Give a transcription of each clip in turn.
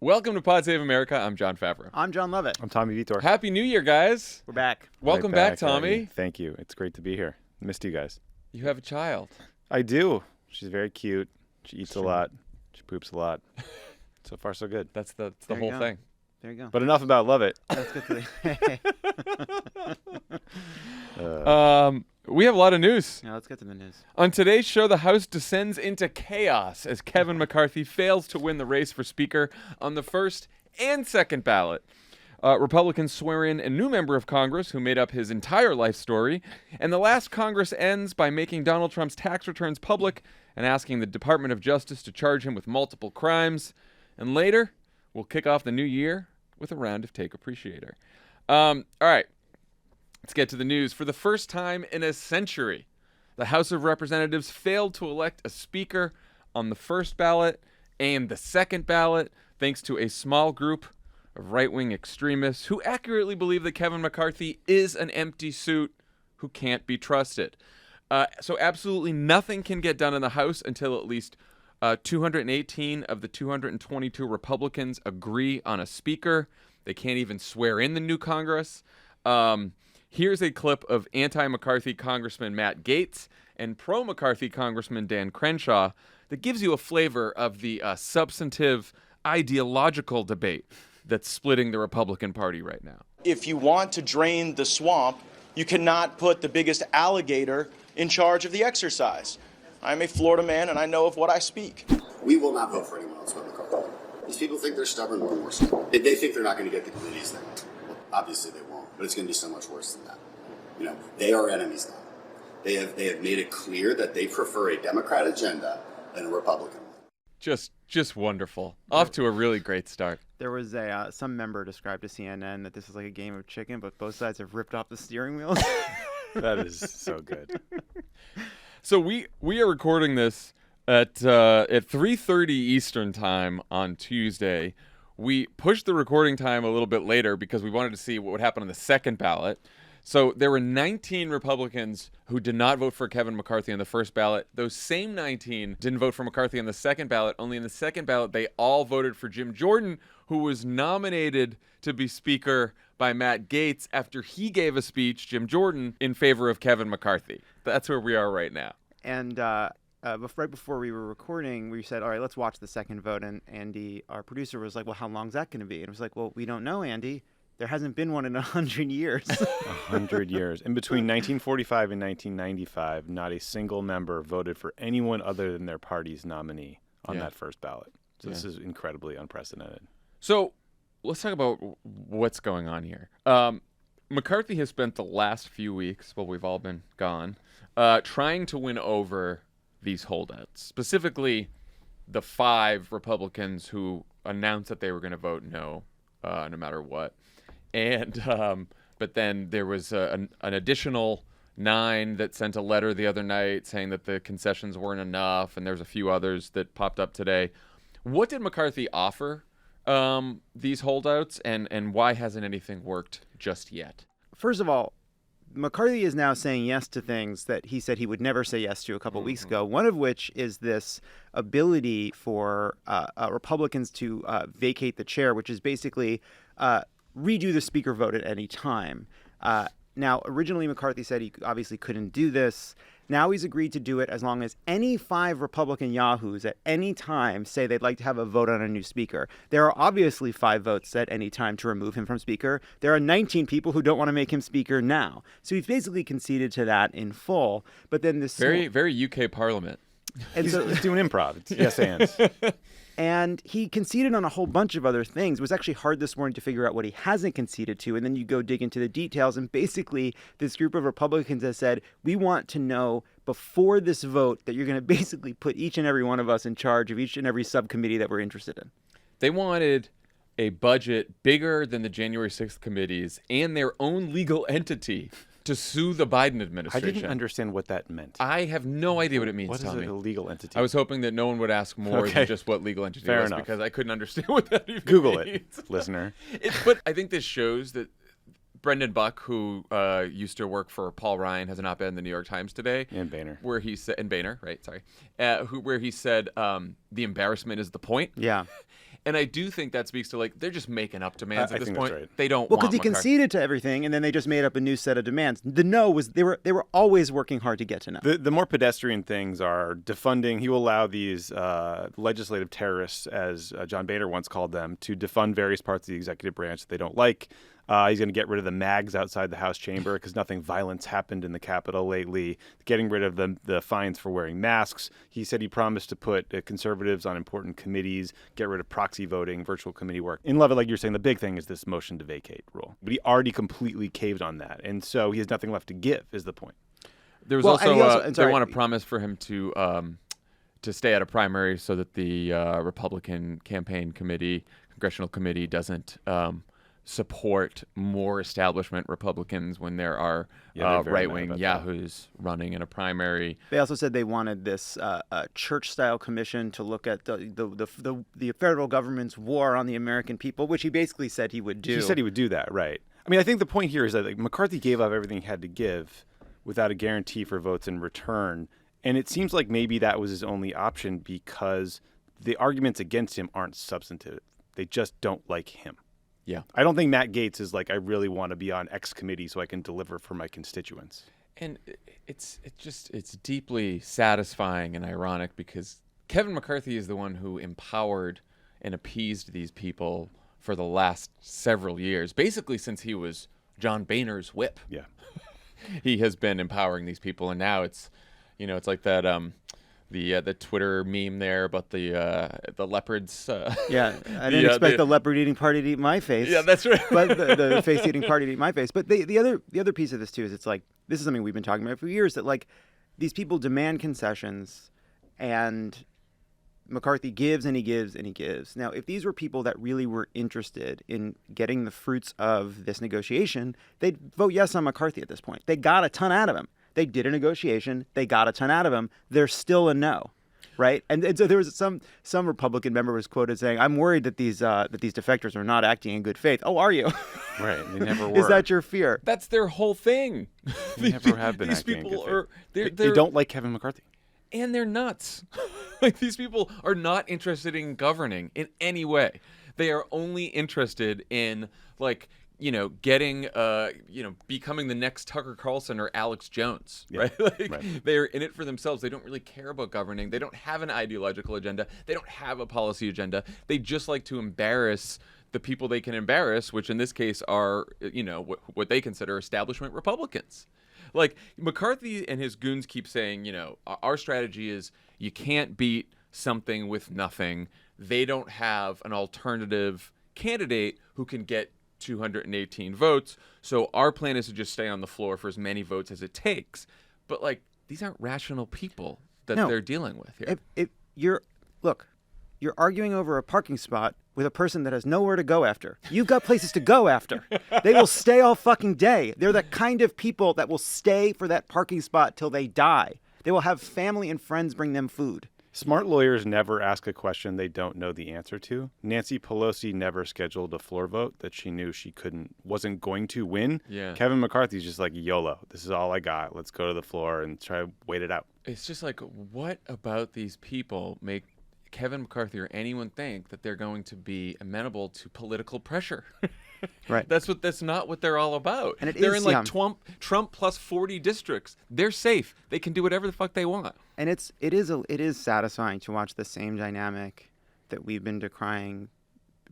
Welcome to Pod Save America. I'm Jon Favreau. I'm Jon Lovett. I'm Tommy Vietor. Happy New Year, guys. We're back. Welcome back, Tommy. Thank you. It's great to be here. Missed you guys. You have a child. I do. She's very cute. She eats a lot. She poops a lot. So far, so good. That's the whole thing. There you go. But enough about Lovett. Let's get to We have a lot of news. Now let's get to the news. On today's show, the House descends into chaos as Kevin McCarthy fails to win the race for Speaker on the first and second ballot. Republicans swear in a new member of Congress who made up his entire life story. And the last Congress ends by making Donald Trump's tax returns public and asking the Department of Justice to charge him with multiple crimes. And later, we'll kick off the new year with a round of Take Appreciator. All right. Let's get to the news. For the first time in a century, the House of Representatives failed to elect a speaker on the first ballot and the second ballot, thanks to a small group of right-wing extremists who accurately believe that Kevin McCarthy is an empty suit who can't be trusted. So absolutely nothing can get done in the House until at least 218 of the 222 Republicans agree on a speaker. They can't even swear in the new Congress. Here's a clip of anti-McCarthy Congressman Matt Gaetz and pro-McCarthy Congressman Dan Crenshaw that gives you a flavor of the substantive ideological debate that's splitting the Republican Party right now. If you want to drain the swamp, you cannot put the biggest alligator in charge of the exercise. I'm a Florida man, and I know of what I speak. We will not vote for anyone else but McCarthy. These people think they're stubborn, we're more stubborn. If they think they're not going to get the committees, then well, obviously they won't. But it's going to be so much worse than that. You know, they are enemies now. They have made it clear that they prefer a Democrat agenda than a Republican one. Just wonderful. Off to a really great start. There was some member described to CNN that this is like a game of chicken, but both sides have ripped off the steering wheels. That is so good. So we are recording this at 3:30 Eastern time on Tuesday. We pushed the recording time a little bit later because we wanted to see what would happen on the second ballot. So there were 19 Republicans who did not vote for Kevin McCarthy on the first ballot. Those same 19 didn't vote for McCarthy on the second ballot. Only in the second ballot, they all voted for Jim Jordan, who was nominated to be Speaker by Matt Gaetz after he gave a speech, Jim Jordan, in favor of Kevin McCarthy. That's where we are right now. And right before we were recording, we said, all right, let's watch the second vote. And Andy, our producer, was like, well, how long is that going to be? And it was like, well, we don't know, Andy. There hasn't been one in 100 years. 100 years. In between 1945 and 1995, not a single member voted for anyone other than their party's nominee on that first ballot. So this is incredibly unprecedented. So let's talk about what's going on here. McCarthy has spent the last few weeks, while we've all been gone, trying to win over these holdouts, specifically the 5 Republicans who announced that they were going to vote no, no matter what. And but then there was an additional 9 that sent a letter the other night saying that the concessions weren't enough, and there's a few others that popped up today. What did McCarthy offer these holdouts, and why hasn't anything worked just yet? First of all, McCarthy is now saying yes to things that he said he would never say yes to a couple weeks ago, one of which is this ability for Republicans to vacate the chair, which is basically redo the speaker vote at any time. Now, originally McCarthy said he obviously couldn't do this. Now he's agreed to do it as long as any 5 Republican yahoos at any time say they'd like to have a vote on a new speaker. There are obviously 5 votes at any time to remove him from speaker. There are 19 people who don't want to make him speaker now. So he's basically conceded to that in full. But then this very UK Parliament. And he's doing improv. It's yes ands. And he conceded on a whole bunch of other things. It was actually hard this morning to figure out what he hasn't conceded to. And then you go dig into the details. And basically, this group of Republicans has said, we want to know before this vote that you're going to basically put each and every one of us in charge of each and every subcommittee that we're interested in. They wanted a budget bigger than the January 6th committees and their own legal entity to sue the Biden administration. I didn't understand what that meant. I have no idea what it means, Tommy. What is a legal entity? I was hoping that no one would ask more than just what legal entity Fair was enough. because I couldn't understand what that even Google means. it, listener. But I think this shows that Brendan Buck, who used to work for Paul Ryan, has an op-ed in the New York Times today. And Boehner. Where he said, and Boehner, right, sorry. Where he said, the embarrassment is the point. Yeah. And I do think that speaks to, like, they're just making up demands I at this think point. that's right. They don't Well, want because he McCarthy. conceded to everything, and then they just made up a new set of demands. The no was they were always working hard to get to no. The more pedestrian things are defunding. He will allow these legislative terrorists, as John Boehner once called them, to defund various parts of the executive branch that they don't like. He's going to get rid of the mags outside the House chamber because nothing violence happened in the Capitol lately. Getting rid of the fines for wearing masks. He said he promised to put conservatives on important committees, get rid of proxy voting, virtual committee work. In Lovett, like you're saying, the big thing is this motion to vacate rule. But he already completely caved on that. And so he has nothing left to give, is the point. There was they want a promise for him to stay out of primary so that the Republican campaign committee, congressional committee, doesn't support more establishment Republicans when there are right-wing yahoos running in a primary. They also said they wanted this church-style commission to look at the federal government's war on the American people, which he basically said he would do. He said he would do that, right? I mean, I think the point here is that McCarthy gave up everything he had to give without a guarantee for votes in return. And it seems like maybe that was his only option because the arguments against him aren't substantive. They just don't like him. Yeah. I don't think Matt Gaetz is like, I really want to be on X committee so I can deliver for my constituents. And it's deeply satisfying and ironic because Kevin McCarthy is the one who empowered and appeased these people for the last several years, basically since he was John Boehner's whip. Yeah. He has been empowering these people, and now it's like that the Twitter meme there about the leopards. Yeah, I didn't expect the leopard-eating party to eat my face. Yeah, that's right. But the face-eating party to eat my face. But the other piece of this too is it's like this is something we've been talking about for years, that like these people demand concessions, and McCarthy gives and he gives and he gives. Now, if these were people that really were interested in getting the fruits of this negotiation, they'd vote yes on McCarthy at this point. They got a ton out of him. They did a negotiation. They got a ton out of him. There's still a no, right? And so there was some Republican member was quoted saying, "I'm worried that these defectors are not acting in good faith." Oh, are you? Right. They never were. Is that your fear? That's their whole thing. They never have been These acting in people good faith. are They don't like Kevin McCarthy. And they're nuts. Like, these people are not interested in governing in any way. They are only interested in, like, getting, becoming the next Tucker Carlson or Alex Jones, right? Right. They're in it for themselves. They don't really care about governing. They don't have an ideological agenda. They don't have a policy agenda. They just like to embarrass the people they can embarrass, which in this case are, what they consider establishment Republicans. Like, McCarthy and his goons keep saying, our strategy is you can't beat something with nothing. They don't have an alternative candidate who can get 218 votes. So our plan is to just stay on the floor for as many votes as it takes. But, like, these aren't rational people that they're dealing with here. You're arguing over a parking spot with a person that has nowhere to go after. You've got places to go after. They will stay all fucking day. They're the kind of people that will stay for that parking spot till they die. They will have family and friends bring them food. Smart lawyers never ask a question they don't know the answer to. Nancy Pelosi never scheduled a floor vote that she knew she wasn't going to win. Yeah. Kevin McCarthy's just like, YOLO. This is all I got. Let's go to the floor and try to wait it out. It's just like, what about these people make Kevin McCarthy or anyone think that they're going to be amenable to political pressure? Right. That's not what they're all about. And they're in like Trump plus 40 districts. They're safe. They can do whatever the fuck they want. And it is satisfying to watch the same dynamic that we've been decrying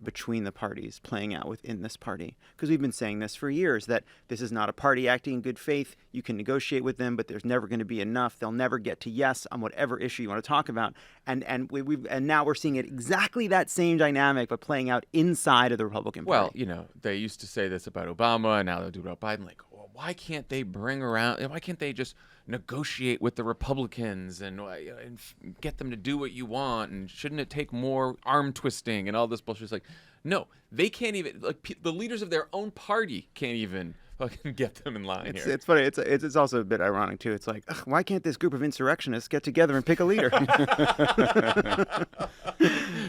between the parties playing out within this party. Because we've been saying this for years, that this is not a party acting in good faith. You can negotiate with them, but there's never going to be enough. They'll never get to yes on whatever issue you want to talk about. And now we're seeing it exactly that same dynamic, but playing out inside of the Republican Party. Well, they used to say this about Obama, and now they'll do it about Biden. Like, well, why can't they just negotiate with the Republicans and get them to do what you want? And shouldn't it take more arm twisting and all this bullshit? It's like, no, they can't even. Like, the leaders of their own party can't even fucking get them in line here. It's funny. It's also a bit ironic too. It's like, why can't this group of insurrectionists get together and pick a leader?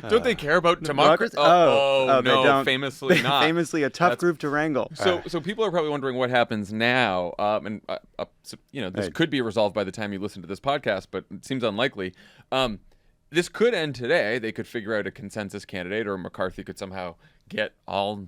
Don't they care about democracy? Oh, no, they don't. famously not. Famously a tough group to wrangle. So people are probably wondering what happens now. This could be resolved by the time you listen to this podcast, but it seems unlikely. this could end today. They could figure out a consensus candidate, or McCarthy could somehow get all.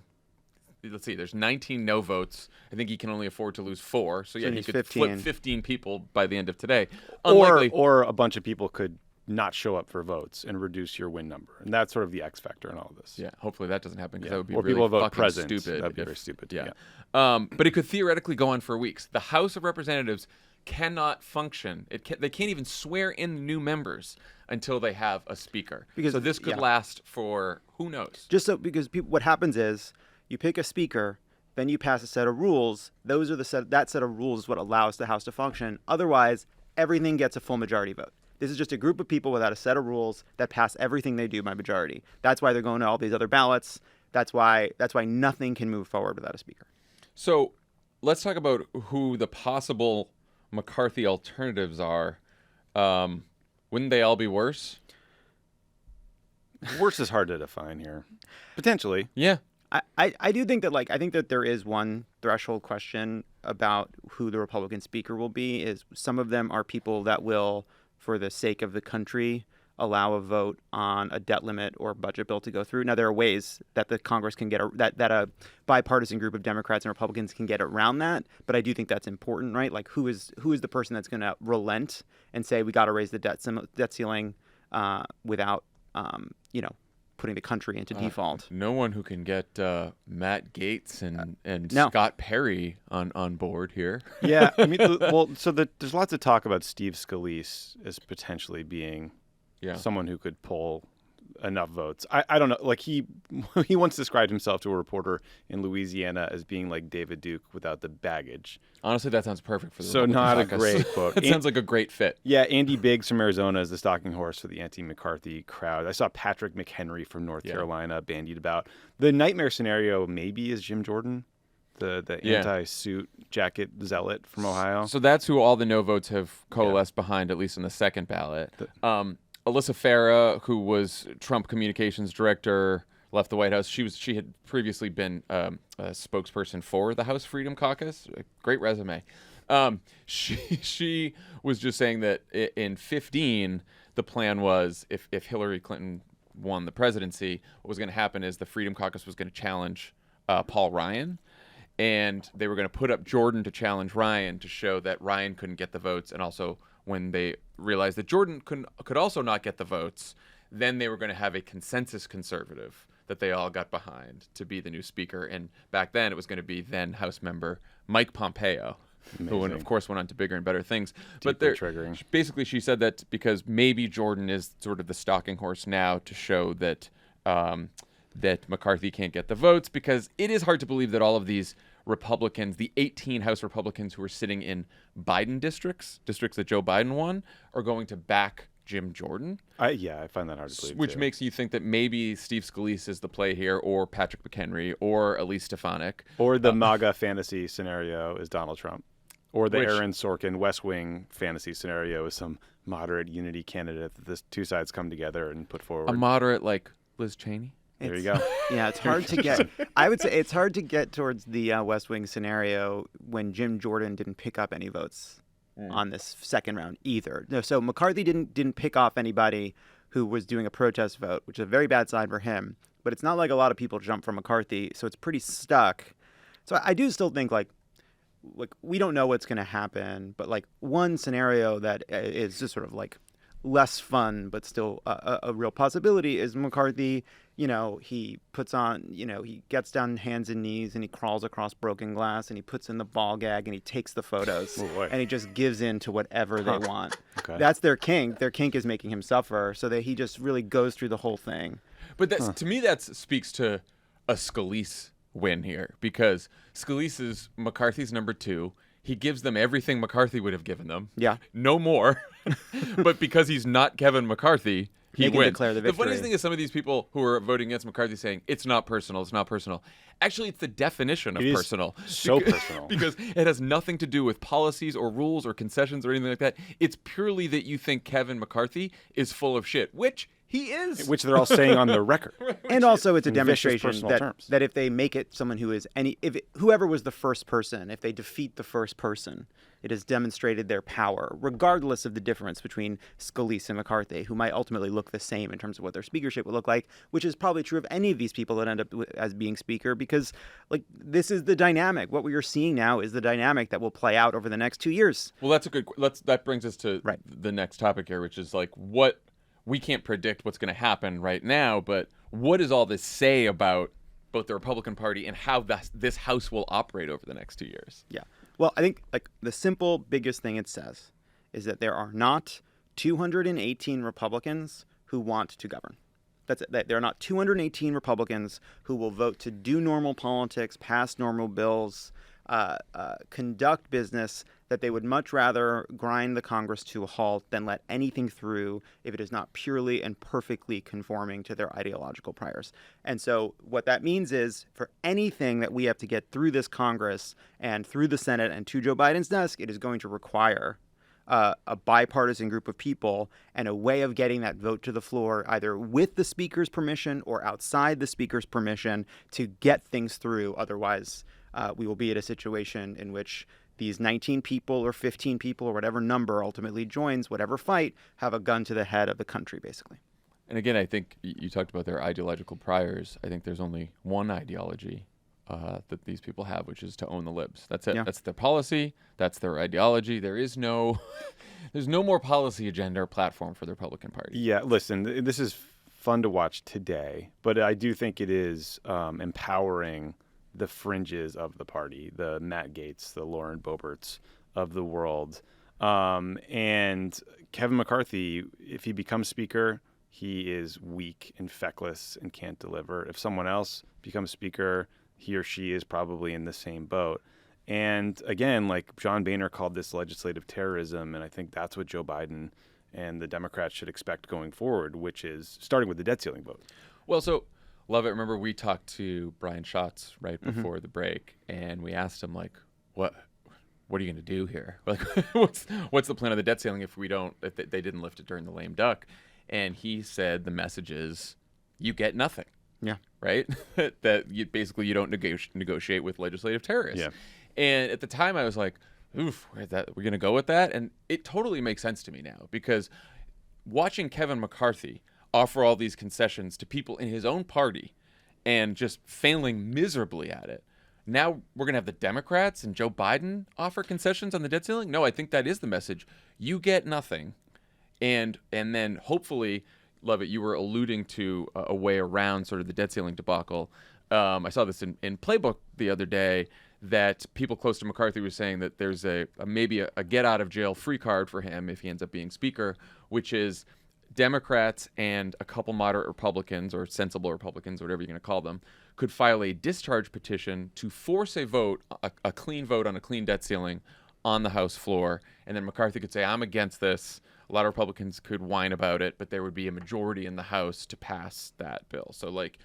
Let's see. There's 19 no votes. I think he can only afford to lose 4. So yeah, he could 15. flip 15 people by the end of today. Unlikely. Or a bunch of people could not show up for votes and reduce your win number, and that's sort of the X factor in all of this. Yeah, hopefully that doesn't happen because that would be or really people vote fucking present. stupid. That'd be very stupid. Yeah. But it could theoretically go on for weeks. The House of Representatives cannot function. They can't even swear in the new members until they have a speaker. So this could last for who knows. Because what happens is you pick a speaker, then you pass a set of rules. That set of rules is what allows the House to function. Otherwise, everything gets a full majority vote. This is just a group of people without a set of rules that pass everything they do by majority. That's why they're going to all these other ballots. That's why nothing can move forward without a speaker. So let's talk about who the possible McCarthy alternatives are. Wouldn't they all be worse? Worse is hard to define here. Potentially. Yeah. I do think that I think that there is one threshold question about who the Republican speaker will be. Is some of them are people that will, for the sake of the country, allow a vote on a debt limit or budget bill to go through. Now, there are ways that the Congress can get that a bipartisan group of Democrats and Republicans can get around that. But I do think that's important, right? Like, who is the person that's going to relent and say we got to raise the debt ceiling without putting the country into default? No one who can get Matt Gaetz and No. Scott Perry on board here. Yeah, I mean, there's lots of talk about Steve Scalise as potentially being someone who could pull enough votes. I don't know. Like he once described himself to a reporter in Louisiana as being like David Duke without the baggage. Honestly, that sounds perfect for the So Republican not a caucus. great quote. It sounds like a great fit. Yeah, Andy Biggs from Arizona is the stalking horse for the anti-McCarthy crowd. I saw Patrick McHenry from North Carolina bandied about. The nightmare scenario maybe is Jim Jordan, the anti-suit jacket zealot from Ohio. So that's who all the no votes have coalesced behind, at least in the second ballot. Alyssa Farah, who was Trump communications director, left the White House. She had previously been a spokesperson for the House Freedom Caucus. A great resume. She was just saying that in 2015, the plan was if Hillary Clinton won the presidency, what was going to happen is the Freedom Caucus was going to challenge Paul Ryan. And they were going to put up Jordan to challenge Ryan to show that Ryan couldn't get the votes. And also, when they realized that Jordan could also not get the votes, then they were going to have a consensus conservative that they all got behind to be the new speaker. And back then, it was going to be then House member Mike Pompeo, who, of course, went on to bigger and better things. Deeply triggering. Basically, she said that because maybe Jordan is sort of the stalking horse now to show that that McCarthy can't get the votes, because it is hard to believe that all of these Republicans, the 18 House Republicans who are sitting in Biden districts that Joe Biden won, are going to back Jim Jordan. I find that hard to believe. Which makes you think that maybe Steve Scalise is the play here, or Patrick McHenry, or Elise Stefanik. Or the MAGA fantasy scenario is Donald Trump. Or the Aaron Sorkin West Wing fantasy scenario is some moderate unity candidate that the two sides come together and put forward. A moderate like Liz Cheney? There you go. Yeah, it's hard to get. I would say it's hard to get towards the West Wing scenario when Jim Jordan didn't pick up any votes on this second round either. No, so McCarthy didn't pick off anybody who was doing a protest vote, which is a very bad sign for him. But it's not like a lot of people jump for McCarthy, so it's pretty stuck. So I do still think like we don't know what's going to happen, but like one scenario that is just sort of like less fun but still a real possibility is McCarthy. He puts on, he gets down on hands and knees and he crawls across broken glass and he puts in the ball gag and he takes the photos and he just gives in to whatever they want. Okay. That's their kink. Their kink is making him suffer, so that he just really goes through the whole thing. But to me, that speaks to a Scalise win here, because Scalise is McCarthy's number 2. He gives them everything McCarthy would have given them. Yeah. No more. But because he's not Kevin McCarthy, he can wins. declare the victory. Funniest thing is some of these people who are voting against McCarthy saying, it's not personal, it's not personal. Actually, it's the definition of It is personal. so personal. Because it has nothing to do with policies or rules or concessions or anything like that. It's purely that you think Kevin McCarthy is full of shit, which He is. which they're all saying on the record. And also, it's a in vicious demonstration personal terms. that if they make it someone who is whoever was the first person, if they defeat the first person, it has demonstrated their power, regardless of the difference between Scalise and McCarthy, who might ultimately look the same in terms of what their speakership would look like, which is probably true of any of these people that end up as being speaker, because like this is the dynamic. What we are seeing now is the dynamic that will play out over the next 2 years. Well, that's a good. That brings us to the next topic here, which is like what we can't predict what's going to happen right now, but what does all this say about both the Republican Party and how this House will operate over the next 2 years? Yeah. Well, I think like the simple biggest thing it says is that there are not 218 Republicans who want to govern. That's it. There are not 218 Republicans who will vote to do normal politics, pass normal bills, conduct business, that they would much rather grind the Congress to a halt than let anything through if it is not purely and perfectly conforming to their ideological priors. And so what that means is for anything that we have to get through this Congress and through the Senate and to Joe Biden's desk, it is going to require a bipartisan group of people and a way of getting that vote to the floor, either with the Speaker's permission or outside the Speaker's permission, to get things through. Otherwise, we will be at a situation in which these 19 people or 15 people or whatever number ultimately joins whatever fight have a gun to the head of the country, basically. And again, I think you talked about their ideological priors. I think there's only one ideology that these people have, which is to own the libs. That's it. Yeah. That's their policy. That's their ideology. There is no, there's no more policy agenda or platform for the Republican Party. Yeah, listen, this is fun to watch today, but I do think it is empowering the fringes of the party, the Matt Gaetz, the Lauren Boeberts of the world. And Kevin McCarthy, if he becomes speaker, he is weak and feckless and can't deliver. If someone else becomes speaker, he or she is probably in the same boat. And again, like John Boehner called this legislative terrorism, and I think that's what Joe Biden and the Democrats should expect going forward, which is starting with the debt ceiling vote. Well, so Lovett, remember we talked to Brian Schatz right before the break, and we asked him like, what are you going to do here? Like, what's the plan of the debt ceiling if they didn't lift it during the lame duck? And he said the message is you get nothing. Yeah. Right? That you basically you don't negotiate with legislative terrorists. Yeah. And at the time I was like, oof, we're going to go with that? And it totally makes sense to me now, because watching Kevin McCarthy offer all these concessions to people in his own party and just failing miserably at it. Now we're going to have the Democrats and Joe Biden offer concessions on the debt ceiling? No, I think that is the message. You get nothing. And then hopefully, Lovett, you were alluding to a way around sort of the debt ceiling debacle. I saw this in Playbook the other day, that people close to McCarthy were saying that there's maybe a get out of jail free card for him if he ends up being speaker, which is Democrats and a couple moderate Republicans or sensible Republicans, whatever you're going to call them, could file a discharge petition to force a vote, a clean vote on a clean debt ceiling on the House floor. And then McCarthy could say, I'm against this. A lot of Republicans could whine about it, but there would be a majority in the House to pass that bill. So like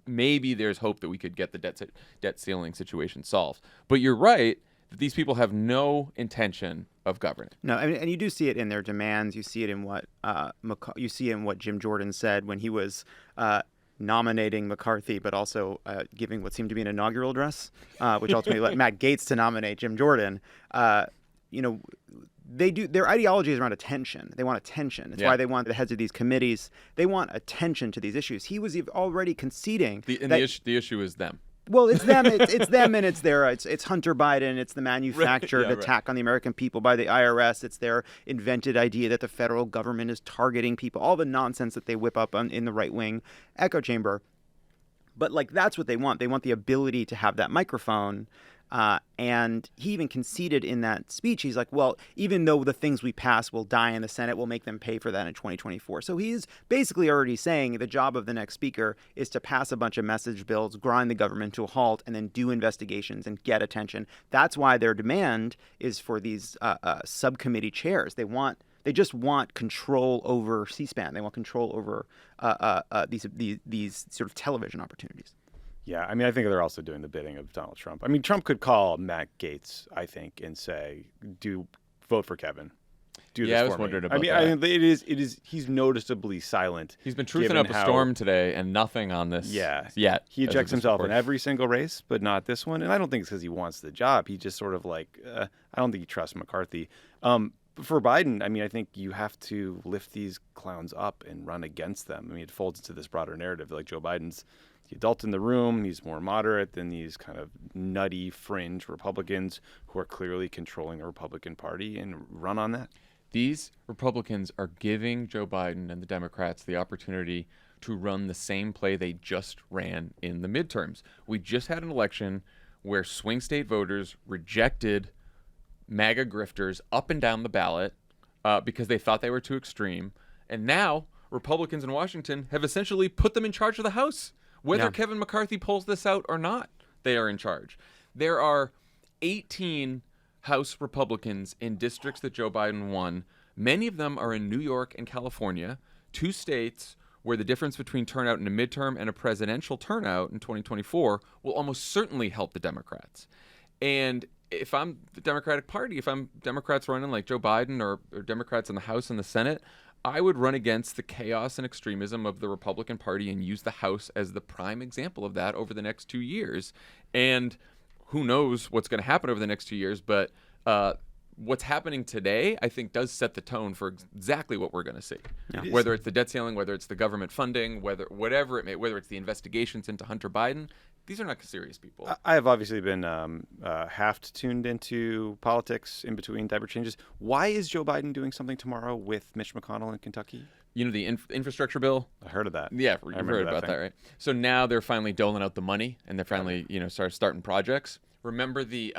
maybe there's hope that we could get the debt ceiling situation solved. But you're right that these people have no intention of governing. No, and you do see it in their demands. You see it in what Jim Jordan said when he was nominating McCarthy, but also giving what seemed to be an inaugural address, which ultimately led Matt Gaetz to nominate Jim Jordan. Their ideology is around attention. They want attention. It's why they want the heads of these committees. They want attention to these issues. He was already conceding the issue is them. Well, it's them. It's them, and it's Hunter Biden. It's the manufactured attack on the American people by the IRS. It's their invented idea that the federal government is targeting people. All the nonsense that they whip up in the right wing echo chamber. But like that's what they want. They want the ability to have that microphone. And he even conceded in that speech. He's like, well, even though the things we pass will die in the Senate, we'll make them pay for that in 2024. So he's basically already saying the job of the next speaker is to pass a bunch of message bills, grind the government to a halt, and then do investigations and get attention. That's why their demand is for these subcommittee chairs. They just want control over C-SPAN. They want control over these sort of television opportunities. Yeah, I mean, I think they're also doing the bidding of Donald Trump. I mean, Trump could call Matt Gaetz, I think, and say, vote for Kevin. do this Yeah, I was for me. wondering about I that. mean, it is. He's noticeably silent. He's been truthing given up a how- storm today, and nothing on this. Yeah. Yet. He as of ejects this himself in report. every single race, but not this one. And I don't think it's because he wants the job. He just sort of like, I don't think he trusts McCarthy. For Biden, I mean, I think you have to lift these clowns up and run against them. I mean, it folds into this broader narrative. Like Joe Biden's the adult in the room. He's more moderate than these kind of nutty fringe Republicans who are clearly controlling the Republican Party, and run on that. These Republicans are giving Joe Biden and the Democrats the opportunity to run the same play they just ran in the midterms. We just had an election where swing state voters rejected MAGA grifters up and down the ballot because they thought they were too extreme. And now Republicans in Washington have essentially put them in charge of the House. Whether Kevin McCarthy pulls this out or not, they are in charge. There are 18 House Republicans in districts that Joe Biden won. Many of them are in New York and California, two states where the difference between turnout in a midterm and a presidential turnout in 2024 will almost certainly help the Democrats. And if I'm the Democratic Party, if I'm Democrats running like Joe Biden or Democrats in the House and the Senate, I would run against the chaos and extremism of the Republican Party and use the House as the prime example of that over the next 2 years. And who knows what's going to happen over the next 2 years, but what's happening today, I think, does set the tone for exactly what we're going to see. Yeah. Whether it's the debt ceiling, whether it's the government funding, whatever it may, whether it's the investigations into Hunter Biden, these are not serious people. I have obviously been half tuned into politics in between diaper changes. Why is Joe Biden doing something tomorrow with Mitch McConnell in Kentucky? You know, the infrastructure bill? I heard of that. Yeah, I you've remember heard about thing. that, right? So now they're finally doling out the money, and they're finally, starting projects. Remember the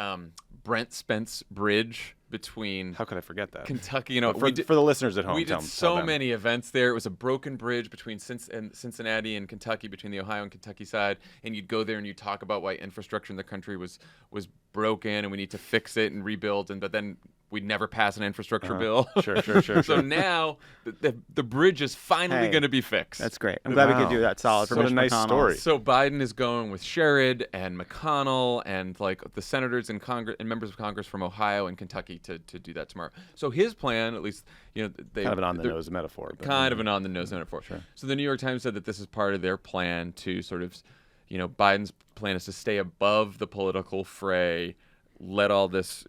Brent Spence Bridge between How could I forget that? Kentucky? For the listeners at home, we tell did them- so tell them. many events there. It was a broken bridge between Cincinnati and Kentucky, between the Ohio and Kentucky side. And you'd go there and you'd talk about why infrastructure in the country was broken and we need to fix it and rebuild. But then we'd never pass an infrastructure bill. Sure. So now the bridge is finally Hey, going to be fixed. That's great. I'm glad we could do that solid for What a Mitch nice McConnell. story. So Biden is going with Sherrod and McConnell and like the senators in Congress and members of Congress from Ohio and Kentucky to do that tomorrow. So his plan, at least, they Kind of an on-the-nose metaphor. But kind of an on-the-nose metaphor. Sure. So the New York Times said that this is part of their plan to sort of, Biden's plan is to stay above the political fray, let all this,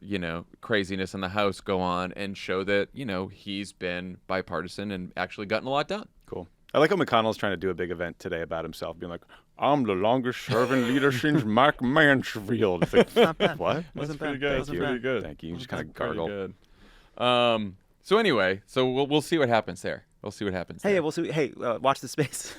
craziness in the House go on and show that, he's been bipartisan and actually gotten a lot done. Cool. I like how McConnell's trying to do a big event today about himself, being like, I'm the longest-serving leader since Mark Mansfield. It's like, Not bad. what? Wasn't pretty bad. good. Wasn't Pretty bad. good. Thank you. You just kind of Pretty gargle. good. So anyway, we'll see what happens there. We'll see what happens. Hey, there. we'll see. Hey, watch the space.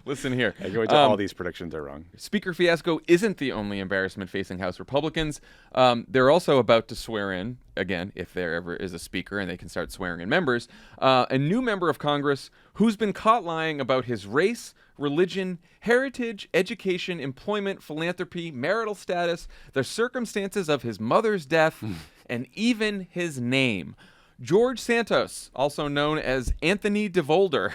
Listen here. I can wait till all these predictions are wrong. Speaker fiasco isn't the only embarrassment facing House Republicans. They're also about to swear in, again, if there ever is a speaker and they can start swearing in members, a new member of Congress who's been caught lying about his race, religion, heritage, education, employment, philanthropy, marital status, the circumstances of his mother's death, and even his name. George Santos, also known as Anthony DeVolder,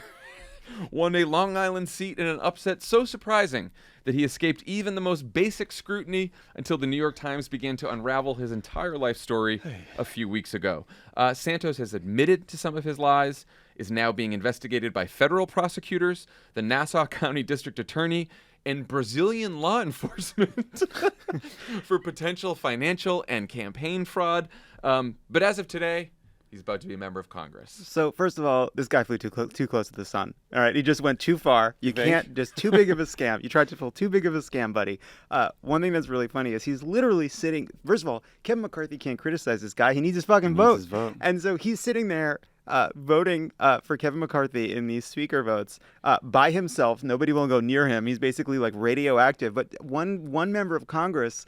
won a Long Island seat in an upset so surprising that he escaped even the most basic scrutiny until the New York Times began to unravel his entire life story a few weeks ago. Santos has admitted to some of his lies, is now being investigated by federal prosecutors, the Nassau County District Attorney, and Brazilian law enforcement for potential financial and campaign fraud. But as of today, he's about to be a member of Congress. So first of all, this guy flew too close to the sun. All right, he just went too far. You can't, just too big of a scam. You tried to pull too big of a scam, buddy. One thing that's really funny is he's literally sitting. First of all, Kevin McCarthy can't criticize this guy. He needs his fucking vote. his vote. And so he's sitting there voting for Kevin McCarthy in these speaker votes by himself. Nobody will go near him. He's basically like radioactive. But one member of Congress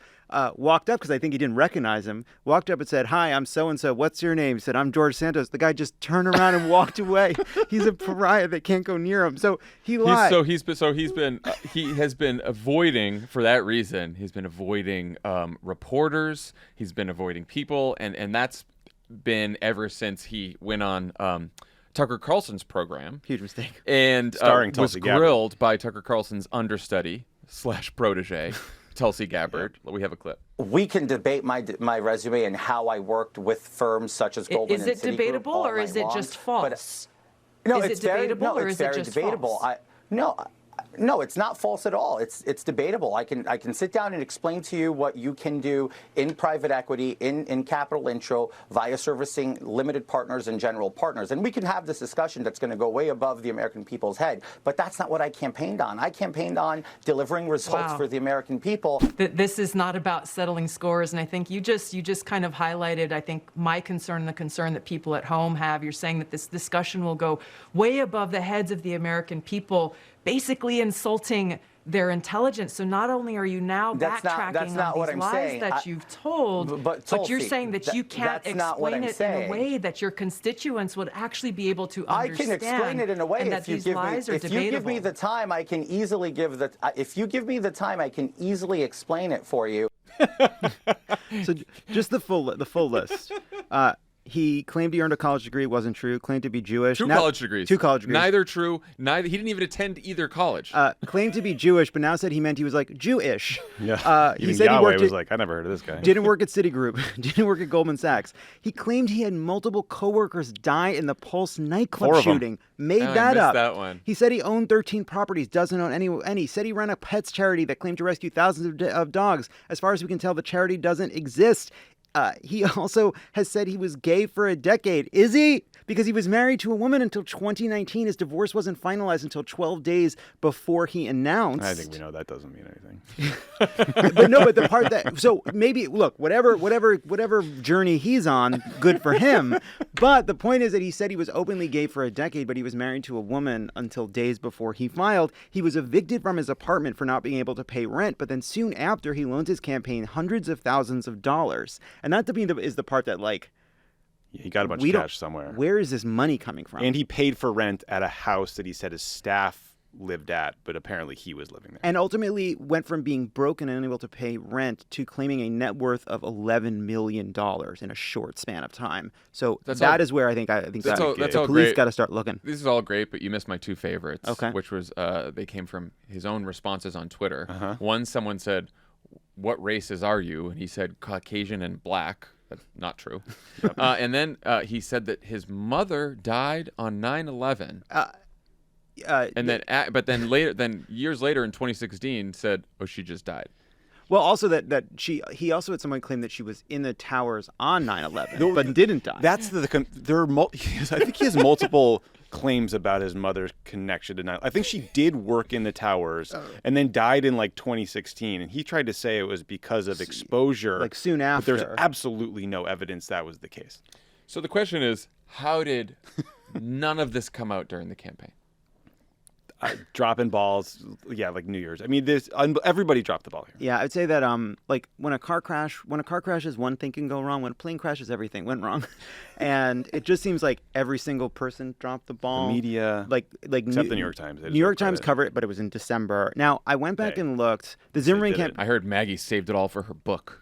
walked up, because I think he didn't recognize him, walked up and said, "Hi, I'm so-and-so. What's your name?" He said, "I'm George Santos." The guy just turned around and walked away. He's a pariah that can't go near him. So he lied. He has been avoiding, for that reason, he's been avoiding reporters. He's been avoiding people. And that's been ever since he went on Tucker Carlson's program. Huge mistake. And Starring was Tulsi Gabbard. grilled by Tucker Carlson's understudy / protege, Tulsi Gabbard. We have a clip. We can debate my resume and how I worked with firms such as Goldman and Citigroup. Is it debatable or is it just false? No, is it's it debatable or is it just debatable. false? No, it's not false at all. It's debatable. I can sit down and explain to you what you can do in private equity, in capital intro, via servicing limited partners and general partners. And we can have this discussion that's going to go way above the American people's head. But that's not what I campaigned on. I campaigned on delivering results for the American people. This is not about settling scores. And I think you just kind of highlighted, I think, my concern, the concern that people at home have. You're saying that this discussion will go way above the heads of the American people, basically insulting their intelligence. So not only are you now backtracking on these lies that you've told, but you're saying that you can't explain it in a way that your constituents would actually be able to understand. I can explain it in a way and that these lies are debatable. If you give me the time, I can easily explain it for you. So just the full list. He claimed he earned a college degree. Wasn't true. Claimed to be Jewish. Two college degrees. Neither true. Neither. He didn't even attend either college. Claimed to be Jewish, but now said he meant he was like Jewish. Yeah. He said Yahweh was like, I never heard of this guy. Didn't work at Citigroup. Didn't work at Goldman Sachs. He claimed he had multiple coworkers die in the Pulse nightclub shooting. Made that up. That one. He said he owned 13 properties. Doesn't own any. Said he ran a pets charity that claimed to rescue thousands of dogs. As far as we can tell, the charity doesn't exist. He also has said he was gay for a decade. Is he? Because he was married to a woman until 2019. His divorce wasn't finalized until 12 days before he announced. I think we know that doesn't mean anything. But the part that, so maybe, look, whatever journey he's on, good for him. But the point is that he said he was openly gay for a decade, but he was married to a woman until days before he filed. He was evicted from his apartment for not being able to pay rent, but then soon after, he loaned his campaign hundreds of thousands of dollars. And that to me is the part that, like, he got a bunch of cash somewhere. Where is this money coming from? And he paid for rent at a house that he said his staff lived at, but apparently he was living there. And ultimately went from being broke and unable to pay rent to claiming a net worth of $11 million in a short span of time. So that is where I think the police got to start looking. This is all great, but you missed my two favorites, okay, which was they came from his own responses on Twitter. One, someone said, "What races are you?" And he said Caucasian and black. That's not true. And then he said that his mother died on 9/11. But then years later in 2016 said, "Oh, she just died." Well, also he also had someone claim that she was in the towers on 9/11, but didn't die. That's I think he has multiple claims about his mother's connection to 9/11. I think she did work in the towers and then died in like 2016, and he tried to say it was because of exposure, like soon after. But there's absolutely no evidence that was the case. So the question is, how did none of this come out during the campaign? Dropping balls, like New Year's. I mean, everybody dropped the ball here. Yeah, I'd say that like when a car crashes, one thing can go wrong. When a plane crashes, everything went wrong, and it just seems like every single person dropped the ball. The media, like except the New York Times. New York Times covered it, but it was in December. Now I went back and looked. The Zimmerman campaign. I heard Maggie saved it all for her book.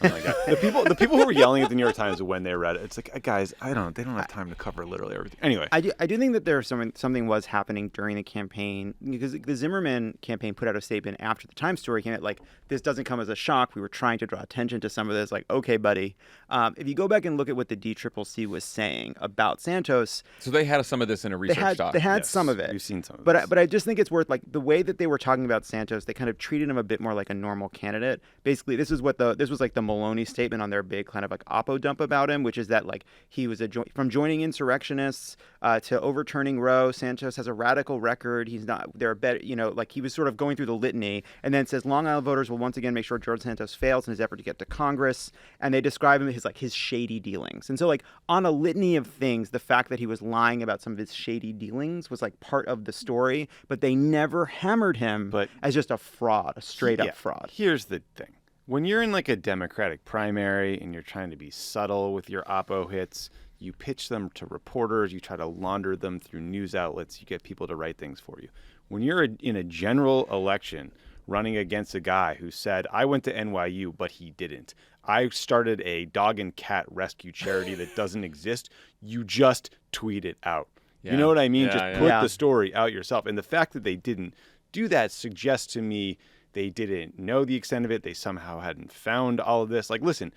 Oh my God. The people who were yelling at the New York Times when they read it, it's like, guys, they don't have time to cover literally everything. Anyway, I do think that something was happening during the campaign, because the Zimmerman campaign put out a statement after the Times story came out, like, this doesn't come as a shock. We were trying to draw attention to some of this. Like, okay, buddy. If you go back and look at what the DCCC was saying about Santos, so they had some of this in a research doc. They had some of it. We've seen some of this. But I just think it's worth, like, the way that they were talking about Santos. They kind of treated him a bit more like a normal candidate. Basically, this was like the Maloney statement on their big kind of like oppo dump about him, which is that, like, he was from joining insurrectionists to overturning Roe. Santos has a radical record. He's not there. Better, like, he was sort of going through the litany, and then says Long Island voters will once again make sure George Santos fails in his effort to get to Congress. And they describe him as his shady dealings. And so, like, on a litany of things, the fact that he was lying about some of his shady dealings was like part of the story, but they never hammered him as just a fraud, a straight up fraud. Here's the thing. When you're in like a Democratic primary and you're trying to be subtle with your oppo hits, you pitch them to reporters, you try to launder them through news outlets, you get people to write things for you. When you're in a general election running against a guy who said, I went to NYU, but he didn't. I started a dog and cat rescue charity that doesn't exist. You just tweet it out. Yeah. You know what I mean? Just put the story out yourself. And the fact that they didn't do that suggests to me they didn't know the extent of it. They somehow hadn't found all of this. Like, listen,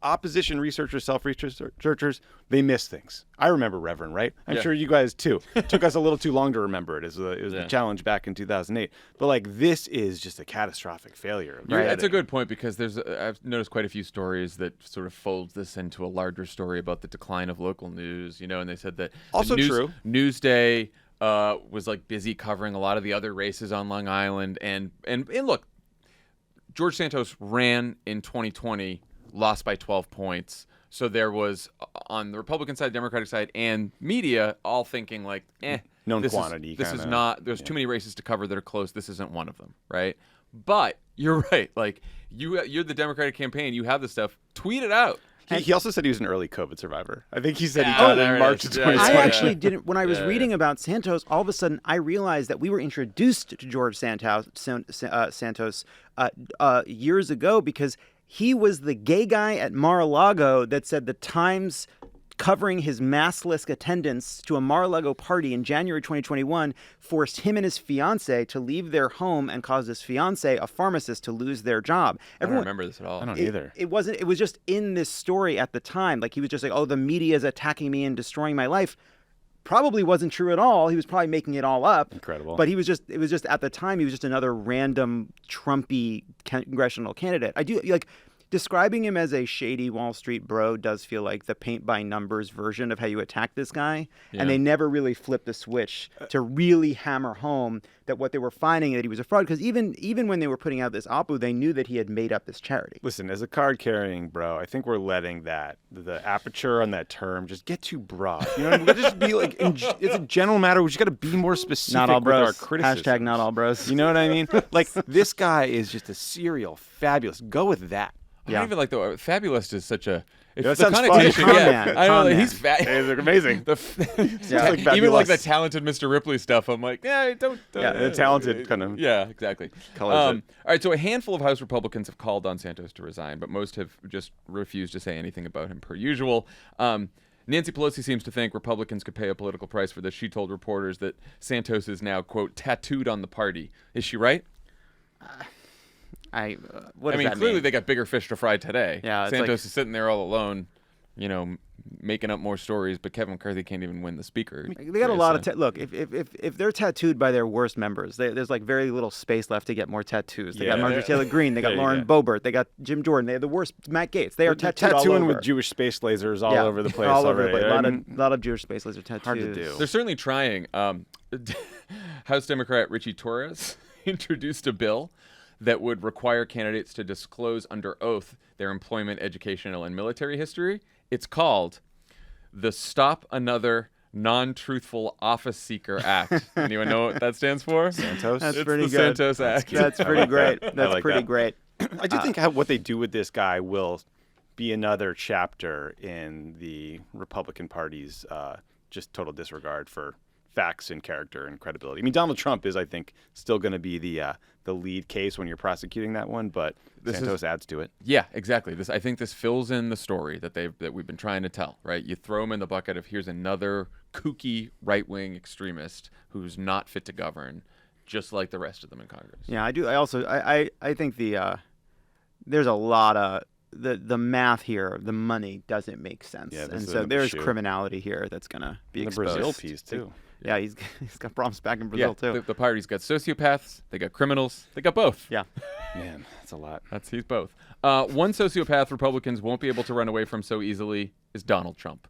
opposition researchers, self-researchers, they miss things. I remember Reverend, right? I'm sure you guys too. It took us a little too long to remember it. It was the challenge back in 2008. But like, this is just a catastrophic failure. Right. That's a good point, because I've noticed quite a few stories that sort of folds this into a larger story about the decline of local news, and they said that also true. Newsday was like busy covering a lot of the other races on Long Island, and look, George Santos ran in 2020, lost by 12 points. So there was, on the Republican side, Democratic side, and media all thinking like, known quantity. This is not. There's too many races to cover that are close. This isn't one of them, right? But you're right. Like, you're the Democratic campaign. You have this stuff. Tweet it out. He also said he was an early COVID survivor. I think he said he got it in March of 2020. I actually didn't. When I was reading about Santos, all of a sudden I realized that we were introduced to George Santos years ago, because he was the gay guy at Mar-a-Lago that said the Times covering his maskless attendance to a Mar-a-Lago party in January 2021 forced him and his fiancée to leave their home and caused his fiancée, a pharmacist, to lose their job. I don't remember this at all. I don't either. It was just in this story at the time. Like, he was just like, oh, the media is attacking me and destroying my life. Probably wasn't true at all. He was probably making it all up. Incredible. But it was just at the time, he was just another random Trumpy congressional candidate. I do like describing him as a shady Wall Street bro does feel like the paint by numbers version of how you attack this guy. Yeah. And they never really flipped the switch to really hammer home that what they were finding, that he was a fraud. Because even when they were putting out this oppo, they knew that he had made up this charity. Listen, as a card carrying bro, I think we're letting the aperture on that term just get too broad. You know what I mean? Let's just be like, it's a general matter. We just got to be more specific not all bros. With our criticism. Hashtag not all bros. You know what I mean? Like, this guy is just a serial fabulous. Go with that. I don't even like the fabulous is such a. That the sounds connotation, funny. I know, like, he's fat. It's amazing. Even like the talented Mr. Ripley stuff, I'm like, don't. The talented kind of. Yeah, exactly. All right, so a handful of House Republicans have called on Santos to resign, but most have just refused to say anything about him per usual. Nancy Pelosi seems to think Republicans could pay a political price for this. She told reporters that Santos is now, quote, tattooed on the party. Is she right? Clearly they got bigger fish to fry today. Yeah, Santos is sitting there all alone, making up more stories, but Kevin McCarthy can't even win the speaker. They got a lot of look. If they're tattooed by their worst members, there's like very little space left to get more tattoos. They got Marjorie Taylor Greene. They got Lauren Boebert. They got Jim Jordan. They have the worst. Matt Gaetz. They are tattooing all over. With Jewish space lasers all over the place. All over the place. A lot of Jewish space laser tattoos. Hard to do. They're certainly trying. House Democrat Richie Torres introduced a bill that would require candidates to disclose under oath their employment, educational, and military history. It's called the Stop Another Non-Truthful Office Seeker Act. Anyone know what that stands for? Santos. That's it's pretty the good. Santos Act. That's pretty great. That's pretty great. I do think what they do with this guy will be another chapter in the Republican Party's just total disregard for facts and character and credibility. I mean, Donald Trump is, I think, still going to be the lead case when you're prosecuting that one, but Santos adds to it. Yeah, exactly. I think this fills in the story that we've been trying to tell, right? You throw him in the bucket of here's another kooky right-wing extremist who's not fit to govern, just like the rest of them in Congress. Yeah, I do. I also I think there's a lot of the math here, the money doesn't make sense, and so there's criminality here that's gonna be exposed. The Brazil piece too. Yeah, he's got problems back in Brazil too. The party's got sociopaths, they got criminals, they got both. Yeah, man, that's a lot. He's both. One sociopath Republicans won't be able to run away from so easily is Donald Trump.